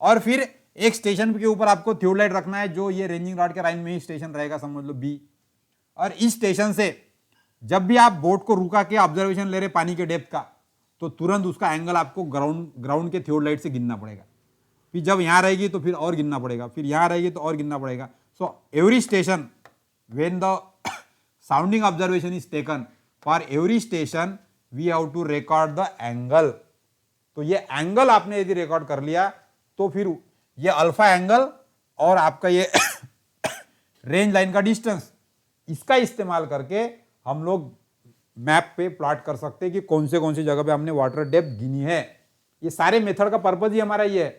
और फिर एक स्टेशन के ऊपर आपको थ्योड लाइट रखना है जो ये रेंजिंग रॉड के लाइन में ही स्टेशन रहेगा, समझ लो बी। और इस स्टेशन से जब भी आप बोट को रुका के ऑब्जर्वेशन ले रहे पानी के डेप्थ का तो तुरंत उसका एंगल आपको ग्राउंड के थ्योड लाइट से गिनना पड़ेगा। फिर जब यहां रहेगी तो फिर और गिनना पड़ेगा, फिर यहां रहेगी तो और गिनना पड़ेगा। So every station when the sounding observation is taken for every station we have to record the angle. तो ये एंगल आपने यदि रिकॉर्ड कर लिया तो फिर ये अल्फा एंगल और आपका ये रेंज लाइन का डिस्टेंस इसका इस्तेमाल करके हम लोग मैप पे प्लॉट कर सकते हैं कि कौन सी जगह पे हमने वाटर डेप्थ गिनी है। ये सारे मेथड का पर्पज ही हमारा ये है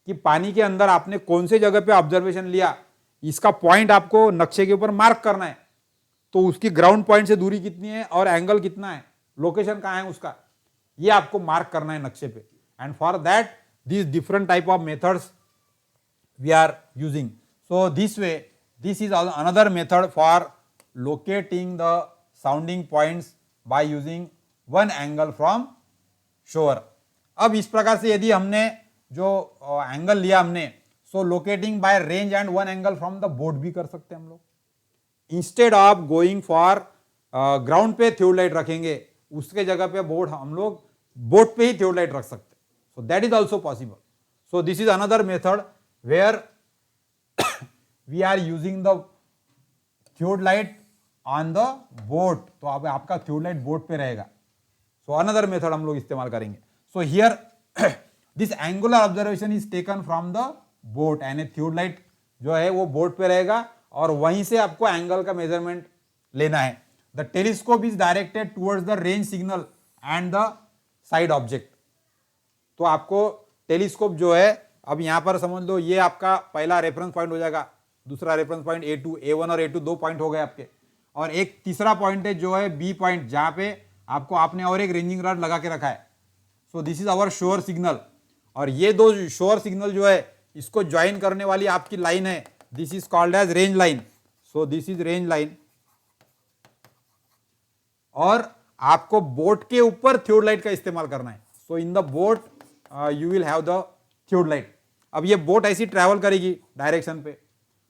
कि पानी के अंदर आपने कौन से जगह पे ऑब्जर्वेशन लिया इसका पॉइंट आपको नक्शे के ऊपर मार्क करना है। तो उसकी ग्राउंड पॉइंट से दूरी कितनी है और एंगल कितना है, लोकेशन कहां है उसका, ये आपको मार्क करना है नक्शे पे। And for that these different type of methods we are using. So this way, this is another method for locating the sounding points by using one angle from shore. अब इस प्रकार से यदि हमने जो एंगल लिया हमने, so locating by range and one angle from the boat भी कर सकते हैं हम लोग। Instead of going for ground पे थ्योड लाइट रखेंगे उसके जगह पे बोट हम लोग बोट पे ही थ्योड लाइट रख सकते हैं। So that is also possible. So this is another method where we are using the thewed light on the boat. तो अब आपका thewed light boat पे रहेगा। So another method हम लोग इस्तेमाल करेंगे। So here this angular observation is taken from the boat and thewed light जो है वो boat पे रहेगा और वहीं से आपको एंगल का मेजरमेंट लेना है। The telescope is directed towards the range signal and the side object. तो आपको टेलीस्कोप जो है अब यहां पर समझ लो ये आपका पहला रेफरेंस पॉइंट हो जाएगा, दूसरा रेफरेंस पॉइंट A2, A1 और A2 2 पॉइंट हो गए आपके, और एक तीसरा पॉइंट है जो है B पॉइंट जहां पे आपको आपने और एक रेंजिंग रॉड लगा के रखा है। सो this is our shore signal, और ये दो शोर सिग्नल जो है इसको ज्वाइन करने वाली आपकी लाइन है, this is called as range line. So this is range line, और आपको बोट के ऊपर थ्योड लाइट का इस्तेमाल करना है। So in the boat you will have the theodolite. अब ये बोट ऐसी ट्रैवल करेगी डायरेक्शन पे,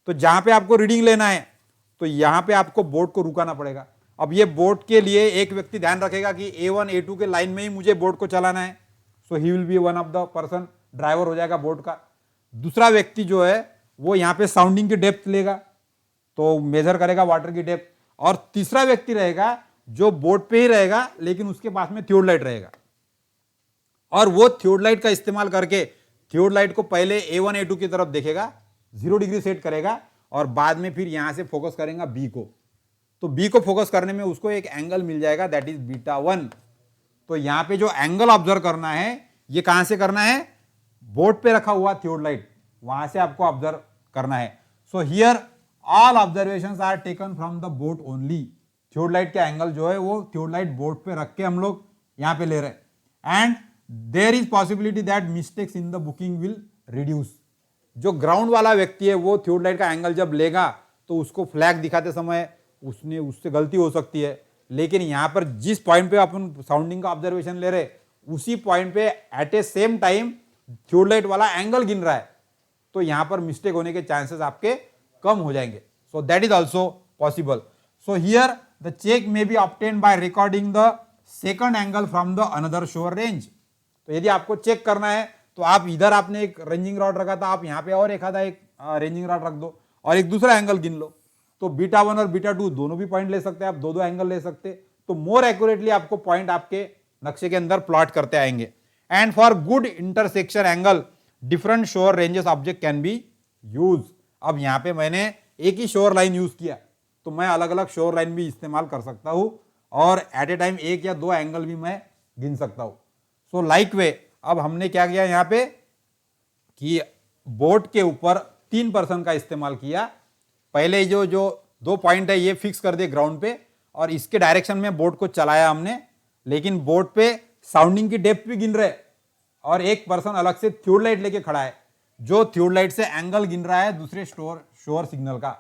तो जहां पे आपको रीडिंग लेना है तो यहां पे आपको बोट को रुकाना पड़ेगा। अब ये बोट के लिए एक व्यक्ति ध्यान रखेगा कि A1 A2 के लाइन में ही मुझे बोट को चलाना है, so he will be one of the person, driver हो जाएगा बोट का। दूसरा व्यक्ति जो है वो यहाँ पे साउंडिंग की डेप्थ लेगा, तो मेजर करेगा वाटर की डेप्थ, और तीसरा व्यक्ति रहेगा जो बोट पे ही रहेगा लेकिन उसके पास में थियोडलाइट रहेगा, और वो थियोडलाइट का इस्तेमाल करके थियोडलाइट को पहले A1 A2 की तरफ देखेगा, 0 डिग्री सेट करेगा और बाद में फिर यहां से फोकस करेगा बी को। तो बी को फोकस करने में उसको एक एंगल मिल जाएगा, दैट इज β1। तो यहां पे जो एंगल ऑब्जर्व करना है ये कहां से करना है, बोर्ड पे रखा हुआ थियोडलाइट वहां से आपको ऑब्जर्व करना है। So here all observations are taken from the boat only. Theodolite का एंगल जो है वो थियोडलाइट बोर्ड पे रख के हम लोग यहां पे ले रहे हैं, and there is possibility that mistakes in the booking will reduce. जो ग्राउंड वाला व्यक्ति है वो थियोडलाइट का एंगल जब लेगा तो उसको फ्लैग दिखाते समय उससे गलती हो सकती है, लेकिन यहां पर जिस पॉइंट पे अपन साउंडिंग का ऑब्जर्वेशन ले रहे उसी पॉइंट पे एट ए सेम टाइम थियोडलाइट वाला एंगल गिन रहा है, तो यहां पर मिस्टेक होने के चांसेस आपके कम हो जाएंगे। So that is also possible. So here the check may be obtain by recording the second angle from the another shore range. तो यदि आपको चेक करना है तो आप इधर आपने एक रेंजिंग रॉड रखा था, आप यहां पे और एक आधा एक रेंजिंग रॉड रख दो और एक दूसरा एंगल गिन लो। तो β1 और β2 दोनों भी पॉइंट ले सकते हैं आप, दो एंगल ले सकते, तो मोर एक्यूरेटली आपको पॉइंट आपके नक्शे के अंदर प्लॉट करते आएंगे। And for good intersection angle different shore ranges object can be use. अब यहां पे मैंने एक ही शोर लाइन यूज किया तो मैं अलग अलग शोर लाइन भी इस्तेमाल कर सकता हूं और एट ए टाइम एक या दो एंगल भी मैं गिन सकता हूं। सो लाइक वे अब हमने क्या किया यहां पे कि बोट के ऊपर 3% का इस्तेमाल किया। पहले जो दो पॉइंट है ये फिक्स कर दिए ग्राउंड पे और इसके डायरेक्शन में बोट को चलाया हमने, लेकिन बोट पे साउंडिंग की डेप्थ भी गिन रहे और एक पर्सन अलग से थियोडलाइट लेके खड़ा है जो थियोडलाइट से एंगल गिन रहा है दूसरे शोर सिग्नल का।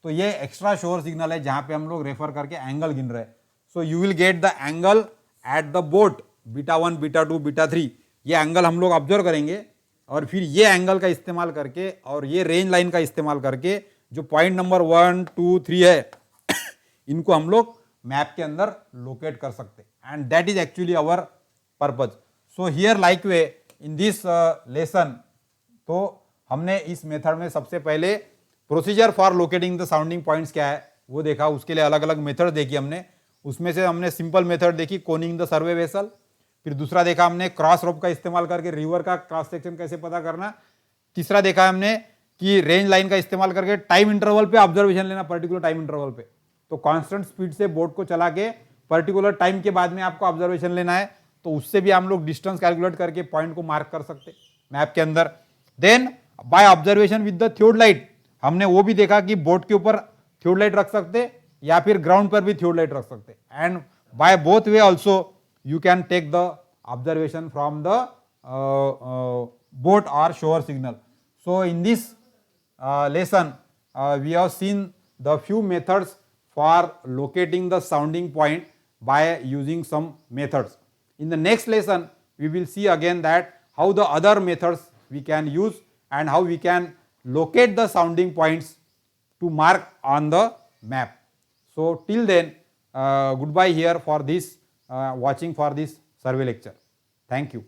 तो ये एक्स्ट्रा शोर सिग्नल है जहां पे हम लोग रेफर करके एंगल गिन रहे हैं। So you will get the angle at the boat β1 β2 β3, ये एंगल हम लोग ऑब्जर्व करेंगे और फिर ये एंगल का इस्तेमाल करके और ये रेंज लाइन का इस्तेमाल करके जो पॉइंट नंबर 1 2 3 है इनको हम लोग मैप के अंदर लोकेट कर सकते, and that is actually our purpose. So here like we in this lesson, तो हमने इस मेथड में सबसे पहले procedure for locating the sounding points क्या है वो देखा, उसके लिए अलग अलग मेथड देखी हमने। उसमें से हमने सिंपल मेथड देखी कोनिंग द सर्वे वेसल, फिर दूसरा देखा हमने क्रॉस रोप का इस्तेमाल करके रिवर का क्रॉस सेक्शन कैसे पता करना, तीसरा देखा हमने कि रेंज लाइन का इस्तेमाल करके टाइम इंटरवल पे ऑब्जर्वेशन लेना, पर्टिकुलर टाइम इंटरवल पे। तो कांस्टेंट स्पीड से बोट को चला के पर्टिकुलर टाइम के बाद में आपको ऑब्जर्वेशन लेना है, तो उससे भी हम लोग डिस्टेंस कैलकुलेट करके पॉइंट को मार्क कर सकते मैप के अंदर। Then by observation with the theodolite हमने वो भी देखा कि बोट के ऊपर थियोडलाइट रख सकते या फिर ग्राउंड पर भी थियोडलाइट रख सकते, and by both way also you can take the observation from the boat or shore signal. So in this lesson we have seen the few methods for locating the sounding point by using some methods. In the next lesson we will see again that how the other methods we can use and how we can locate the sounding points to mark on the map. So till then goodbye here for this watching for this survey lecture. Thank you.